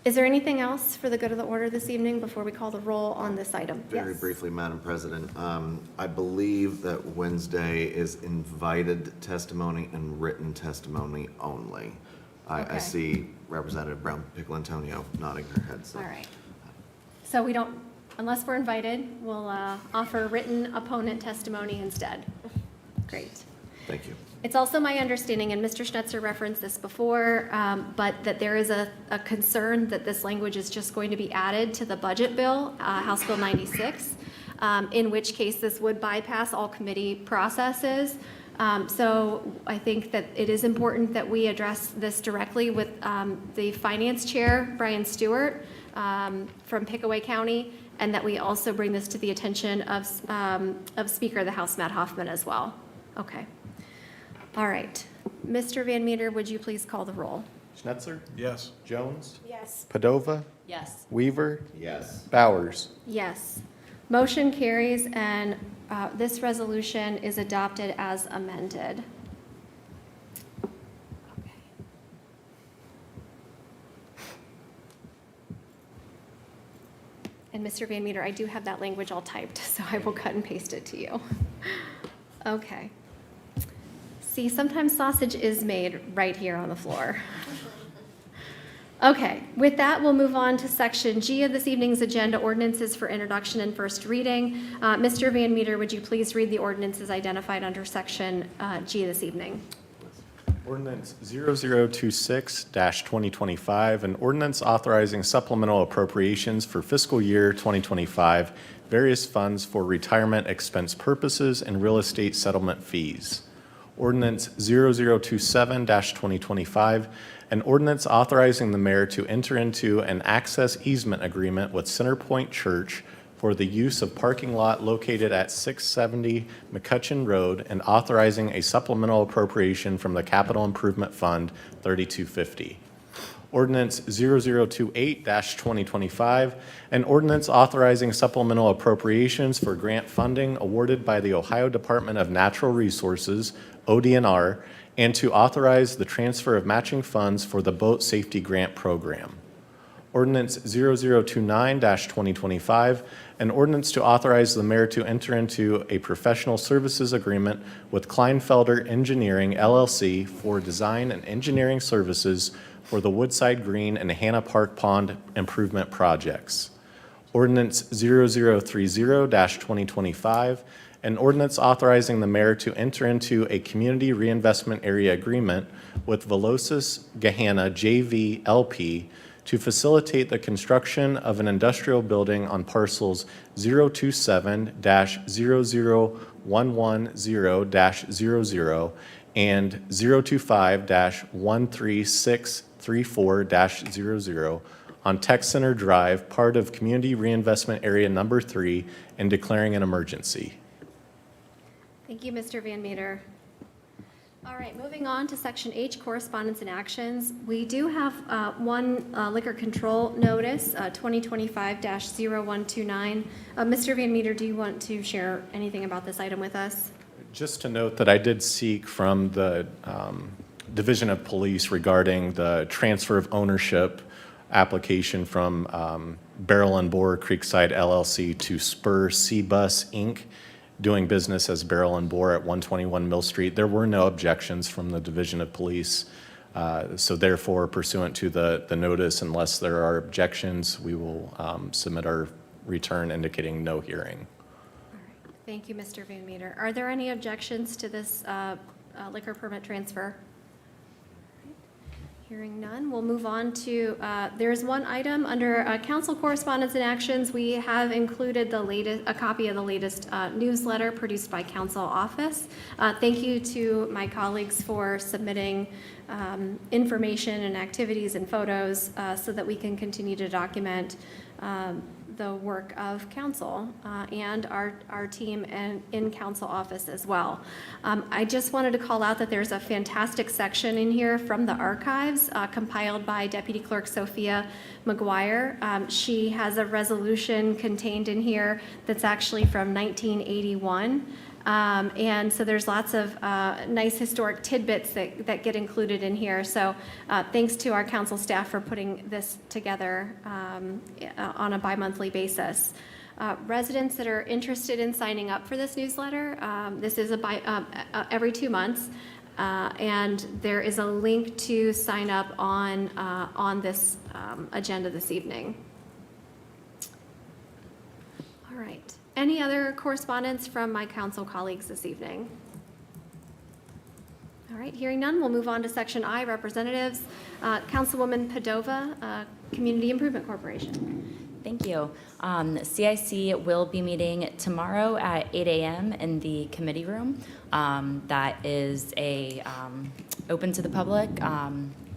Is there anything else for the good of the order this evening before we call the roll on this item? Very Yes. briefly, Madam President, I believe that Wednesday is invited testimony and written testimony only. I Okay. see Representative Brown Pickle Antonio nodding her head. So. All right. So we don't, unless we're invited, we'll offer written opponent testimony instead. Great. Thank you. It's also my understanding, and Mr. Schnetzer referenced this before, but that there is a concern that this language is just going to be added to the budget bill, House Bill 96, in which case this would bypass all committee processes. So I think that it is important that we address this directly with the Finance Chair, Brian Stewart, from Pickaway County, and that we also bring this to the attention of Speaker of the House, Matt Hoffman, as well. Okay. All right. Mr. Van Meter, would you please call the roll? Schnetzer? Yes. Jones? Yes. Padova? Yes. Weaver? Yes. Bowers? Yes. Motion carries, and this resolution is adopted as amended. Okay. And Mr. Van Meter, I do have that language all typed, so I will cut and paste it to you. Okay. See, sometimes sausage is made right here on the floor. Okay, with that, we'll move on to Section G of this evening's agenda, ordinances for introduction and first reading. Mr. Van Meter, would you please read the ordinances identified under Section G this evening? Ordinance 0026-2025, an ordinance authorizing supplemental appropriations for fiscal year 2025, various funds for retirement expense purposes and real estate settlement fees. Ordinance 0027-2025, an ordinance authorizing the mayor to enter into an access easement agreement with Centerpoint Church for the use of parking lot located at 670 McCutcheon Road and authorizing a supplemental appropriation from the Capital Improvement Fund 3250. Ordinance 0028-2025, an ordinance authorizing supplemental appropriations for grant funding awarded by the Ohio Department of Natural Resources, ODNR, and to authorize the transfer of matching funds for the Boat Safety Grant Program. Ordinance 0029-2025, an ordinance to authorize the mayor to enter into a professional services agreement with Kleinfelder Engineering LLC for design and engineering services for the Woodside Green and Hannah Park Pond improvement projects. Ordinance 0030-2025, an ordinance authorizing the mayor to enter into a community reinvestment area agreement with Velocis Gahanna JV LP to facilitate the construction of an industrial building on parcels 027-00110-00 and 025-13634-00 on Tech Center Drive, part of Community Reinvestment Area Number 3, and declaring an emergency. Thank you, Mr. Van Meter. All right, moving on to Section H, Correspondence and Actions. We do have one liquor control notice, 2025-0129. Mr. Van Meter, do you want to share anything about this item with us? Just to note that I did seek from the Division of Police regarding the transfer of ownership application from Barrel and Bore Creekside LLC to Spur C-Bus Inc., doing business as Barrel and Bore at 121 Mill Street. There were no objections from the Division of Police. So therefore, pursuant to the notice, unless there are objections, we will submit our return indicating no hearing. Thank you, Mr. Van Meter. Are there any objections to this liquor permit transfer? Hearing none, we'll move on to, there's one item under council correspondence and actions. We have included a copy of the latest newsletter produced by council office. Thank you to my colleagues for submitting information and activities and photos so that we can continue to document the work of council and our team in council office as well. I just wanted to call out that there's a fantastic section in here from the archives compiled by Deputy Clerk Sophia McGuire. She has a resolution contained in here that's actually from 1981. And so there's lots of nice historic tidbits that get included in here. So thanks to our council staff for putting this together on a bi-monthly basis. Residents that are interested in signing up for this newsletter, this is every 2 months. And there is a link to sign up on this agenda this evening. All right. Any other correspondence from my council colleagues this evening? All right, hearing none, we'll move on to Section I, Representatives. Councilwoman Padova, Community Improvement Corporation. Thank you. CIC will be meeting tomorrow at 8 a.m. in the committee room. That is open to the public.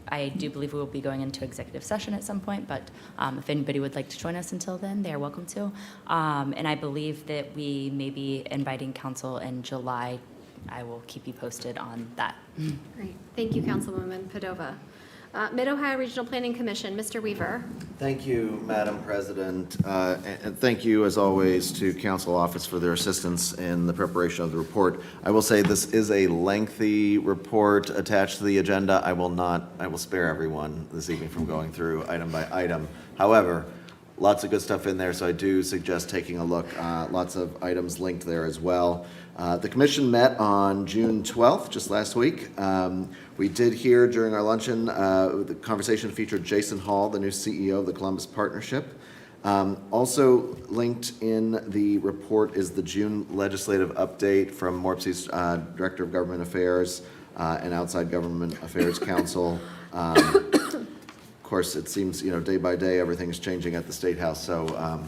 I do believe we will be going into executive session at some point, but if anybody would like to join us until then, they are welcome to. And I believe that we may be inviting council in July. I will keep you posted on that. Great. Thank you, Councilwoman Padova. Mid-Ohio Regional Planning Commission, Mr. Weaver. Thank you, Madam President, and thank you, as always, to Council Office for their assistance in the preparation of the report. I will say this is a lengthy report attached to the agenda. I will spare everyone this evening from going through item by item. However, lots of good stuff in there, so I do suggest taking a look. Lots of items linked there as well. The commission met on June 12th, just last week. We did hear during our luncheon, the conversation featured Jason Hall, the new CEO of the Columbus Partnership. Also linked in the report is the June legislative update from MORPS's Director of Government Affairs and Outside Government Affairs Council. Of course, it seems, day by day, everything's changing at the State House, so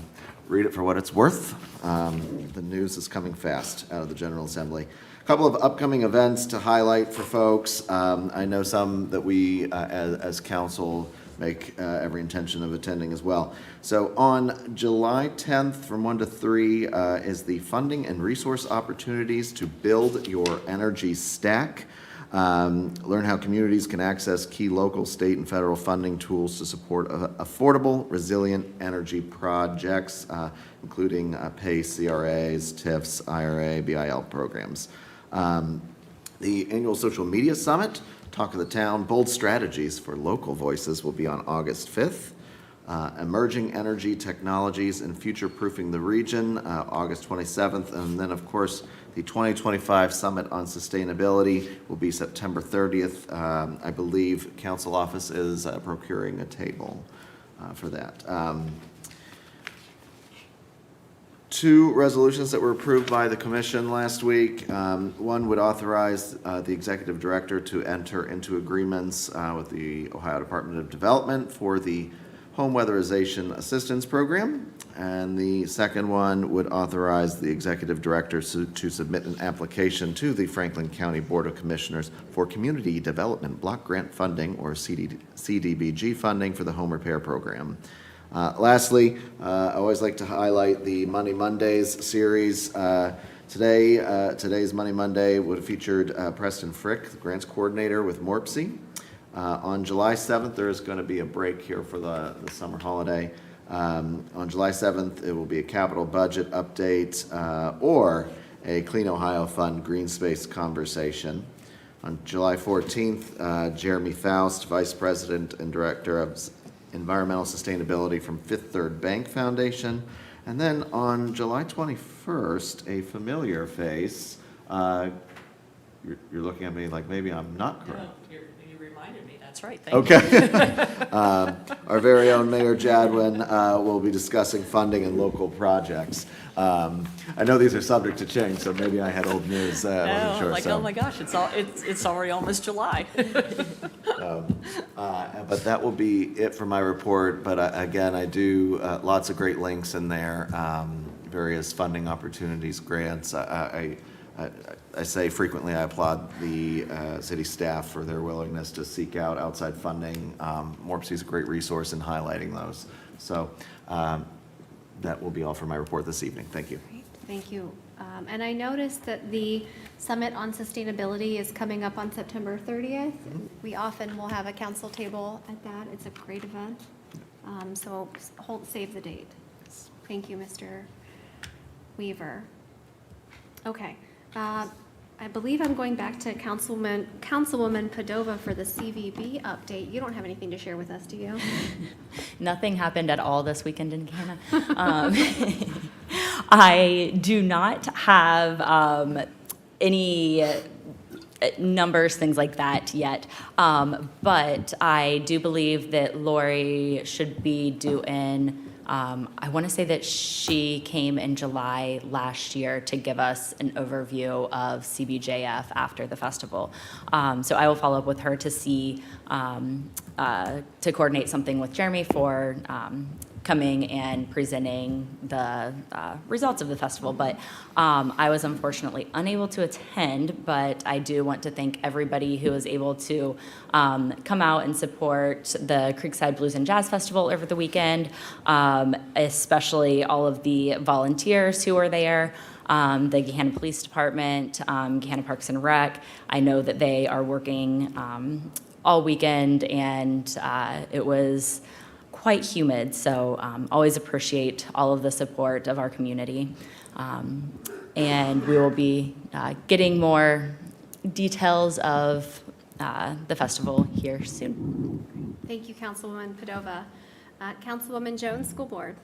read it for what it's worth. The news is coming fast out of the General Assembly. A couple of upcoming events to highlight for folks. I know some that we, as council, make every intention of attending as well. So on July 10th from 1 to 3 is the Funding and Resource Opportunities to Build Your Energy Stack. Learn how communities can access key local, state, and federal funding tools to support affordable, resilient energy projects, including PACE, CRAs, TIFs, IRA, BIL programs. The annual Social Media Summit, Talk of the Town, Bold Strategies for Local Voices, will be on August 5th. Emerging Energy Technologies and Future-Proofing the Region, August 27th. And then, of course, the 2025 Summit on Sustainability will be September 30th. I believe Council Office is procuring a table for that. Two resolutions that were approved by the commission last week. One would authorize the executive director to enter into agreements with the Ohio Department of Development for the Home Weatherization Assistance Program. And the second one would authorize the executive director to submit an application to the Franklin County Board of Commissioners for Community Development Block Grant Funding, or CDBG funding, for the home repair program. Lastly, I always like to highlight the Money Mondays series. Today's Money Monday would have featured Preston Frick, the grants coordinator with Morpsey. On July 7th, there is going to be a break here for the summer holiday. On July 7th, it will be a capital budget update or a Clean Ohio Fund green space conversation. On July 14th, Jeremy Faust, Vice President and Director of Environmental Sustainability from Fifth Third Bank Foundation. And then on July 21st, a familiar face. You're looking at me like maybe I'm not correct. No, you reminded me. That's right. Thank you. Okay. Our very own Mayor Jadwin will be discussing funding and local projects. I know these are subject to change, so maybe I had old news. I wasn't sure. Like, so. oh my gosh, it's already almost July. But that will be it for my report. But again, I do lots of great links in there, various funding opportunities, grants. I say frequently I applaud the city staff for their willingness to seek out outside funding. Morpsey is a great resource in highlighting those. So that will be all for my report this evening. Thank you. Great, thank you. And I noticed that the Summit on Sustainability is coming up on September 30th. We often will have a council table at that. It's a great event. So save the date. Thank you, Mr. Weaver. Okay. I believe I'm going back to Councilwoman Padova for the CVB update. You don't have anything to share with us, do you? Nothing happened at all this weekend in Gahanna. I do not have any numbers, things like that yet. But I do believe that Lori should be due in. I want to say that she came in July last year to give us an overview of CBJF after the festival. So I will follow up with her to see, to coordinate something with Jeremy for coming and presenting the results of the festival. But I was unfortunately unable to attend, but I do want to thank everybody who was able to come out and support the Creekside Blues and Jazz Festival over the weekend, especially all of the volunteers who were there. The Gahanna Police Department, Gahanna Parks and Rec. I know that they are working all weekend, and it was quite humid, so always appreciate all of the support of our community. And we will be getting more details of the festival here soon. Thank you, Councilwoman Padova. Councilwoman Jones, School Board.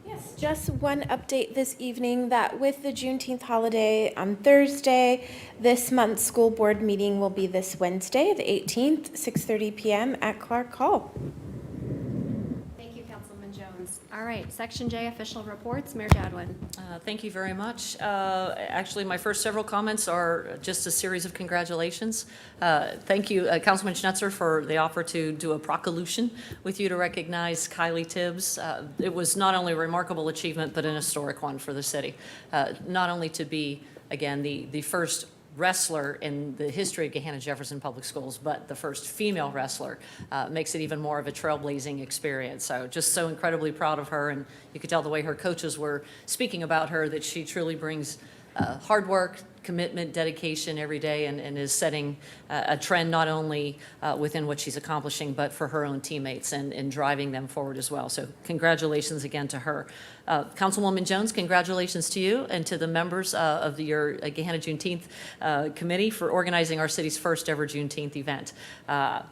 Yes, just one update this evening that with the Juneteenth holiday on Thursday, this month's school board meeting will be this Wednesday, the 18th, 6:30 p.m. at Clark Hall. Thank you, Councilwoman Jones. All right, Section J, official reports. Mayor Jadwin. Thank you very much. Actually, my first several comments are just a series of congratulations. Thank you, Councilman Schnetzer, for the offer to do a procolution with you to recognize Kylie Tibbs. It was not only a remarkable achievement, but an historic one for the city. Not only to be, again, the first wrestler in the history of Gahanna Jefferson Public Schools, but the first female wrestler makes it even more of a trailblazing experience. So just so incredibly proud of her, and you could tell the way her coaches were speaking about her that she truly brings hard work, commitment, dedication every day, and is setting a trend not only within what she's accomplishing, but for her own teammates and driving them forward as well. So congratulations again to her. Councilwoman Jones, congratulations to you and to the members of your Gahanna Juneteenth committee for organizing our city's first ever Juneteenth event.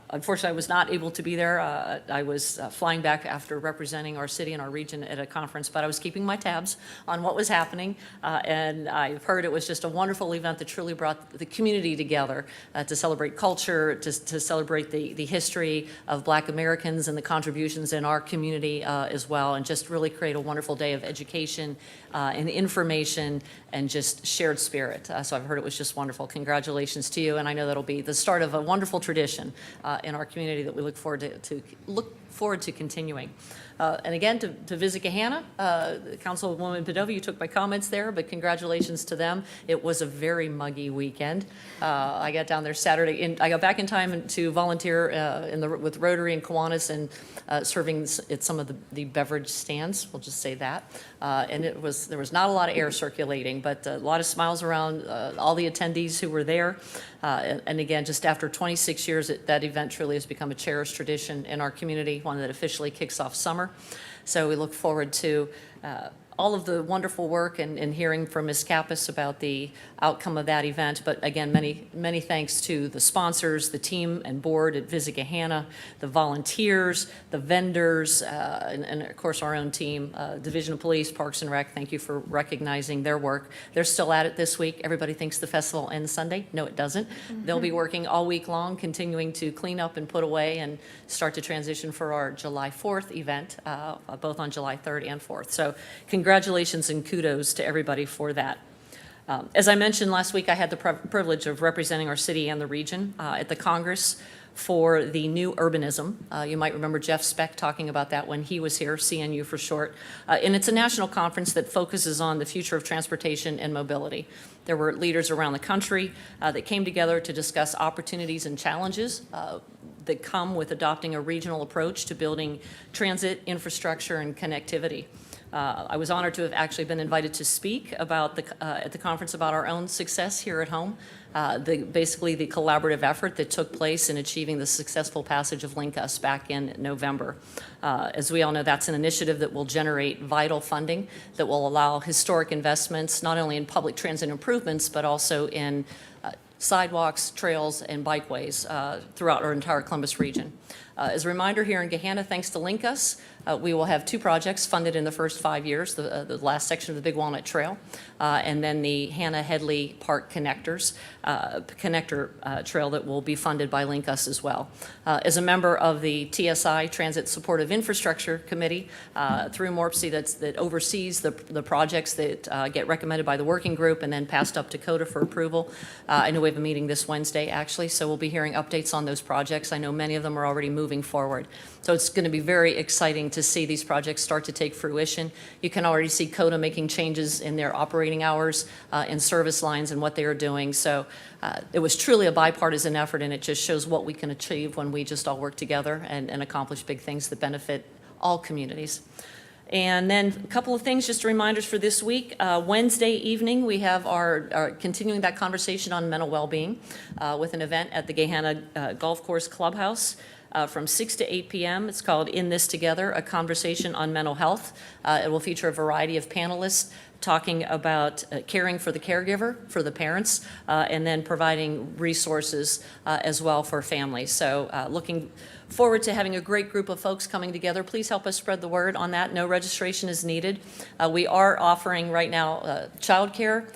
Unfortunately, I was not able to be there. I was flying back after representing our city and our region at a conference, but I was keeping my tabs on what was happening, and I've heard it was just a wonderful event that truly brought the community together to celebrate culture, to celebrate the history of Black Americans and the contributions in our community as well, and just really create a wonderful day of education and information and just shared spirit. So I've heard it was just wonderful. Congratulations to you, and I know that'll be the start of a wonderful tradition in our community that we look forward to continuing. And again, to visit Gahanna, Councilwoman Padova, you took my comments there, but congratulations to them. It was a very muggy weekend. I got down there Saturday, and I got back in time to volunteer with Rotary and Kiwanis and serving at some of the beverage stands. We'll just say that. And there was not a lot of air circulating, but a lot of smiles around all the attendees who were there. And again, just after 26 years, that event truly has become a cherished tradition in our community, one that officially kicks off summer. So we look forward to all of the wonderful work and hearing from Ms. Kappas about the outcome of that event. But again, many thanks to the sponsors, the team and board at Visit Gahanna, the volunteers, the vendors, and of course our own team, Division of Police, Parks and Rec. Thank you for recognizing their work. They're still at it this week. Everybody thinks the festival ends Sunday. No, it doesn't. They'll be working all week long, continuing to clean up and put away and start to transition for our July 4th event, both on July 3rd and 4th. So congratulations and kudos to everybody for that. As I mentioned last week, I had the privilege of representing our city and the region at the Congress for the new urbanism. You might remember Jeff Speck talking about that when he was here, CNU for short. And it's a national conference that focuses on the future of transportation and mobility. There were leaders around the country that came together to discuss opportunities and challenges that come with adopting a regional approach to building transit, infrastructure, and connectivity. I was honored to have actually been invited to speak about at the conference about our own success here at home, basically the collaborative effort that took place in achieving the successful passage of Link Us back in November. As we all know, that's an initiative that will generate vital funding that will allow historic investments, not only in public transit improvements, but also in sidewalks, trails, and bikeways throughout our entire Columbus region. As a reminder, here in Gahanna, thanks to Link Us, we will have 2 projects funded in the first 5 years, the last section of the Big Walnut Trail, and then the Hannah-Headley Park connector trail that will be funded by Link Us as well. As a member of the TSI, Transit Supportive Infrastructure Committee, through MORPC that oversees the projects that get recommended by the working group and then passed up to COTA for approval. I know we have a meeting this Wednesday, actually, so we'll be hearing updates on those projects. I know many of them are already moving forward. So it's going to be very exciting to see these projects start to take fruition. You can already see COTA making changes in their operating hours and service lines and what they are doing. So it was truly a bipartisan effort, and it just shows what we can achieve when we just all work together and accomplish big things that benefit all communities. And then a couple of things, just reminders for this week. Wednesday evening, we have our continuing that conversation on mental well-being with an event at the Gahanna Golf Course Clubhouse. From 6 to 8 p.m. It's called In This Together, a conversation on mental health. It will feature a variety of panelists talking about caring for the caregiver, for the parents, and then providing resources as well for families. So looking forward to having a great group of folks coming together. Please help us spread the word on that. No registration is needed. We are offering right now childcare.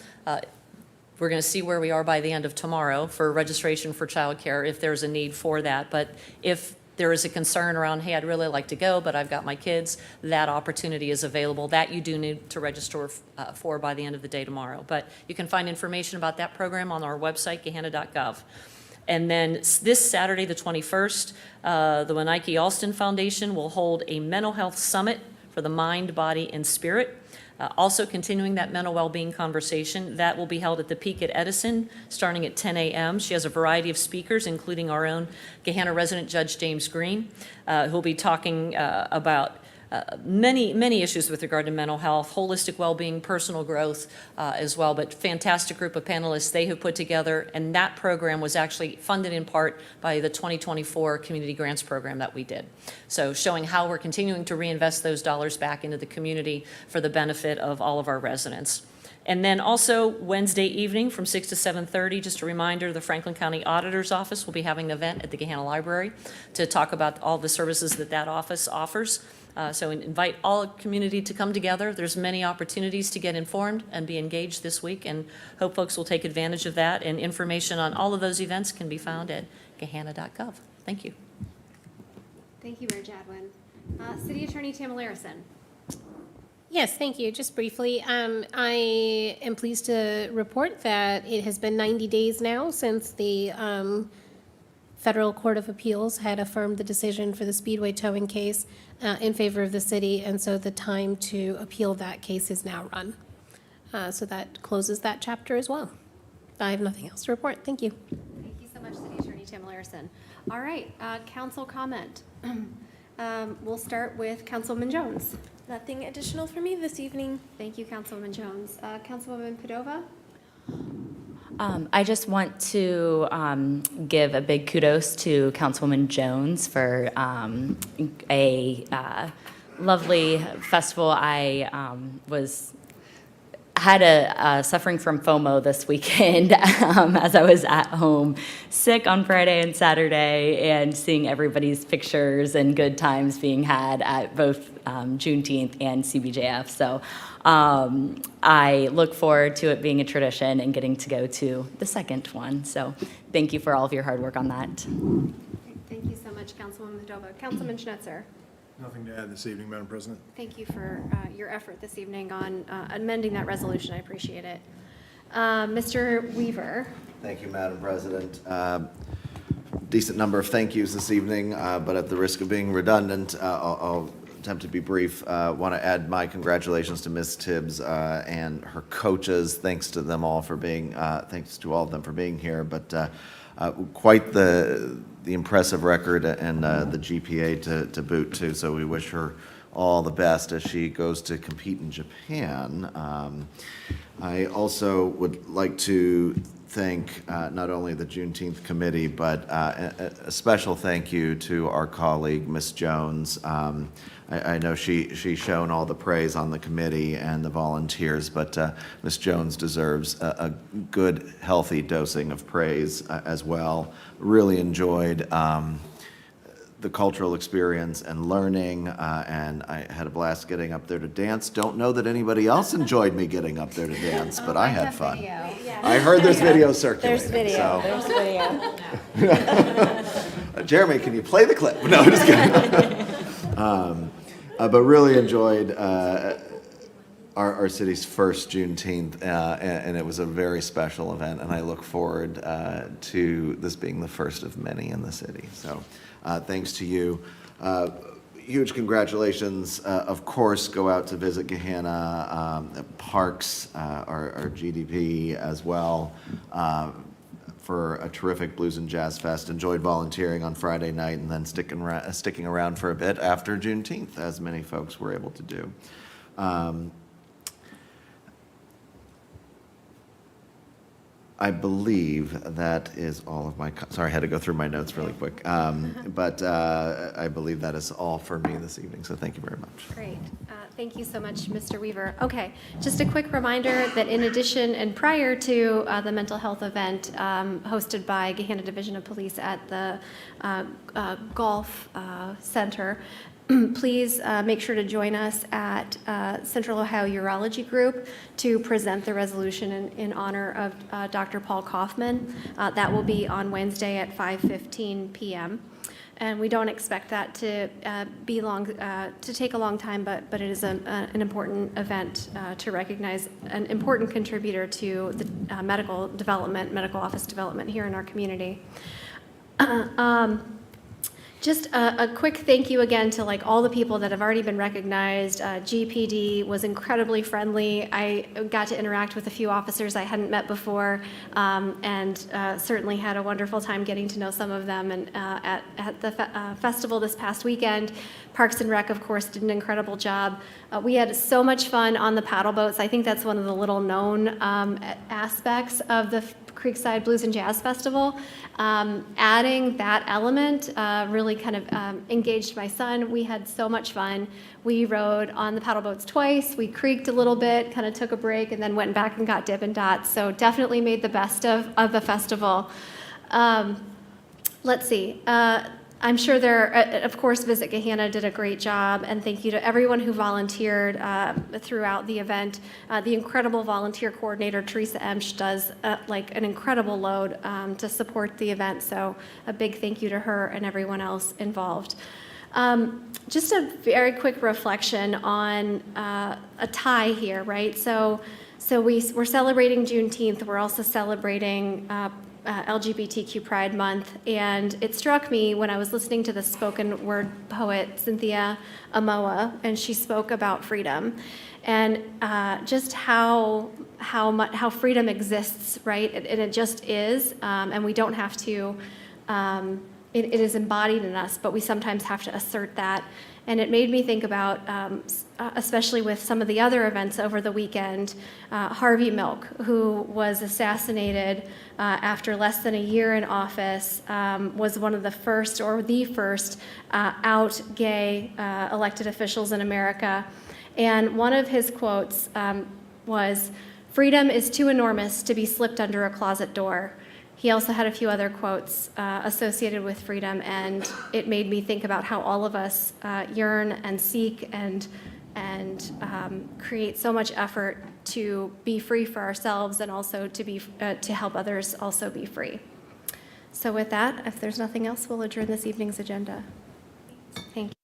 We're going to see where we are by the end of tomorrow for registration for childcare if there's a need for that. But if there is a concern around, hey, I'd really like to go, but I've got my kids, that opportunity is available. That you do need to register for by the end of the day tomorrow. But you can find information about that program on our website, gahanna.gov. And then this Saturday, the 21st, the Wenike Alston Foundation will hold a mental health summit for the mind, body, and spirit. Also continuing that mental well-being conversation, that will be held at the Peak at Edison starting at 10 a.m. She has a variety of speakers, including our own Gahanna resident Judge James Green, who will be talking about many issues with regard to mental health, holistic well-being, personal growth as well, but fantastic group of panelists they have put together, and that program was actually funded in part by the 2024 Community Grants Program that we did. So showing how we're continuing to reinvest those dollars back into the community for the benefit of all of our residents. And then also Wednesday evening from 6 to 7:30, just a reminder, the Franklin County Auditor's Office will be having an event at the Gahanna Library to talk about all the services that office offers. So invite all community to come together. There's many opportunities to get informed and be engaged this week, and hope folks will take advantage of that. And information on all of those events can be found at gahanna.gov. Thank you. Thank you, Mayor Jadwin. City Attorney Tamala Larison. Yes, thank you. Just briefly, I am pleased to report that it has been 90 days now since the Federal Court of Appeals had affirmed the decision for the Speedway towing case in favor of the city, and so the time to appeal that case is now run. So that closes that chapter as well. I have nothing else to report. Thank you. Thank you so much, City Attorney Tamala Larison. All right, council comment. We'll start with Councilwoman Jones. Nothing additional for me this evening. Thank you, Councilwoman Jones. Councilwoman Padova? I just want to give a big kudos to Councilwoman Jones for a lovely festival. I had a suffering from FOMO this weekend as I was at home sick on Friday and Saturday, and seeing everybody's pictures and good times being had at both Juneteenth and CBJF. So I look forward to it being a tradition and getting to go to the second one. So thank you for all of your hard work on that. Thank you so much, Councilwoman Padova. Councilman Schnetzer? Nothing to add this evening, Madam President. Thank you for your effort this evening on amending that resolution. I appreciate it. Mr. Weaver? Thank you, Madam President. Decent number of thank yous this evening, but at the risk of being redundant, I'll attempt to be brief. Want to add my congratulations to Ms. Tibbs and her coaches. Thanks to them all for being, thanks to all of them for being here. But quite the impressive record and the GPA to boot too. So we wish her all the best as she goes to compete in Japan. I also would like to thank not only the Juneteenth committee, but a special thank you to our colleague, Ms. Jones. I know she's shown all the praise on the committee and the volunteers, but Ms. Jones deserves a good, healthy dosing of praise as well. Really enjoyed the cultural experience and learning, and I had a blast getting up there to dance. Don't know that anybody else enjoyed me getting up there to dance, but I had fun. I heard there's video circulating. There's video. Jeremy, can you play the clip? No, just kidding. But really enjoyed our city's first Juneteenth, and it was a very special event, and I look forward to this being the first of many in the city. So thanks to you. Huge congratulations. Of course, go out to visit Gahanna, Parks, our GDP as well, for a terrific Blues and Jazz Fest. Enjoyed volunteering on Friday night and then sticking around for a bit after Juneteenth, as many folks were able to do. I believe that is all of my, sorry, I had to go through my notes really quick. But I believe that is all for me this evening, so thank you very much. Great. Thank you so much, Mr. Weaver. Okay, just a quick reminder that in addition and prior to the mental health event hosted by Gahanna Division of Police at the Golf Center, please make sure to join us at Central Ohio Urology Group to present the resolution in honor of Dr. Paul Kaufman. That will be on Wednesday at 5:15 p.m. And we don't expect that to be long, to take a long time, but it is an important event to recognize an important contributor to the medical office development here in our community. Just a quick thank you again to like all the people that have already been recognized. GPD was incredibly friendly. I got to interact with a few officers I hadn't met before, and certainly had a wonderful time getting to know some of them. And at the festival this past weekend, Parks and Rec, of course, did an incredible job. We had so much fun on the paddle boats. I think that's one of the little known aspects of the Creekside Blues and Jazz Festival. Adding that element really kind of engaged my son. We had so much fun. We rode on the paddle boats twice. We creeked a little bit, kind of took a break, and then went back and got Dip and Dots. So definitely made the best of the festival. Let's see. I'm sure of course, Visit Gahanna did a great job, and thank you to everyone who volunteered throughout the event. The incredible volunteer coordinator, Teresa Emsch, does like an incredible load to support the event, so a big thank you to her and everyone else involved. Just a very quick reflection on a tie here, right? So we're celebrating Juneteenth. We're also celebrating LGBTQ Pride Month, and it struck me when I was listening to the spoken word poet Cynthia Amoa, and she spoke about freedom and just how freedom exists, right? And it just is, and we don't have to. It is embodied in us, but we sometimes have to assert that. And it made me think about, especially with some of the other events over the weekend, Harvey Milk, who was assassinated after less than a year in office, was one of the first, or the first, out gay elected officials in America. And one of his quotes was, "Freedom is too enormous to be slipped under a closet door." He also had a few other quotes associated with freedom, and it made me think about how all of us yearn and seek and create so much effort to be free for ourselves and also to help others also be free. So with that, if there's nothing else, we'll adjourn this evening's agenda. Thank you.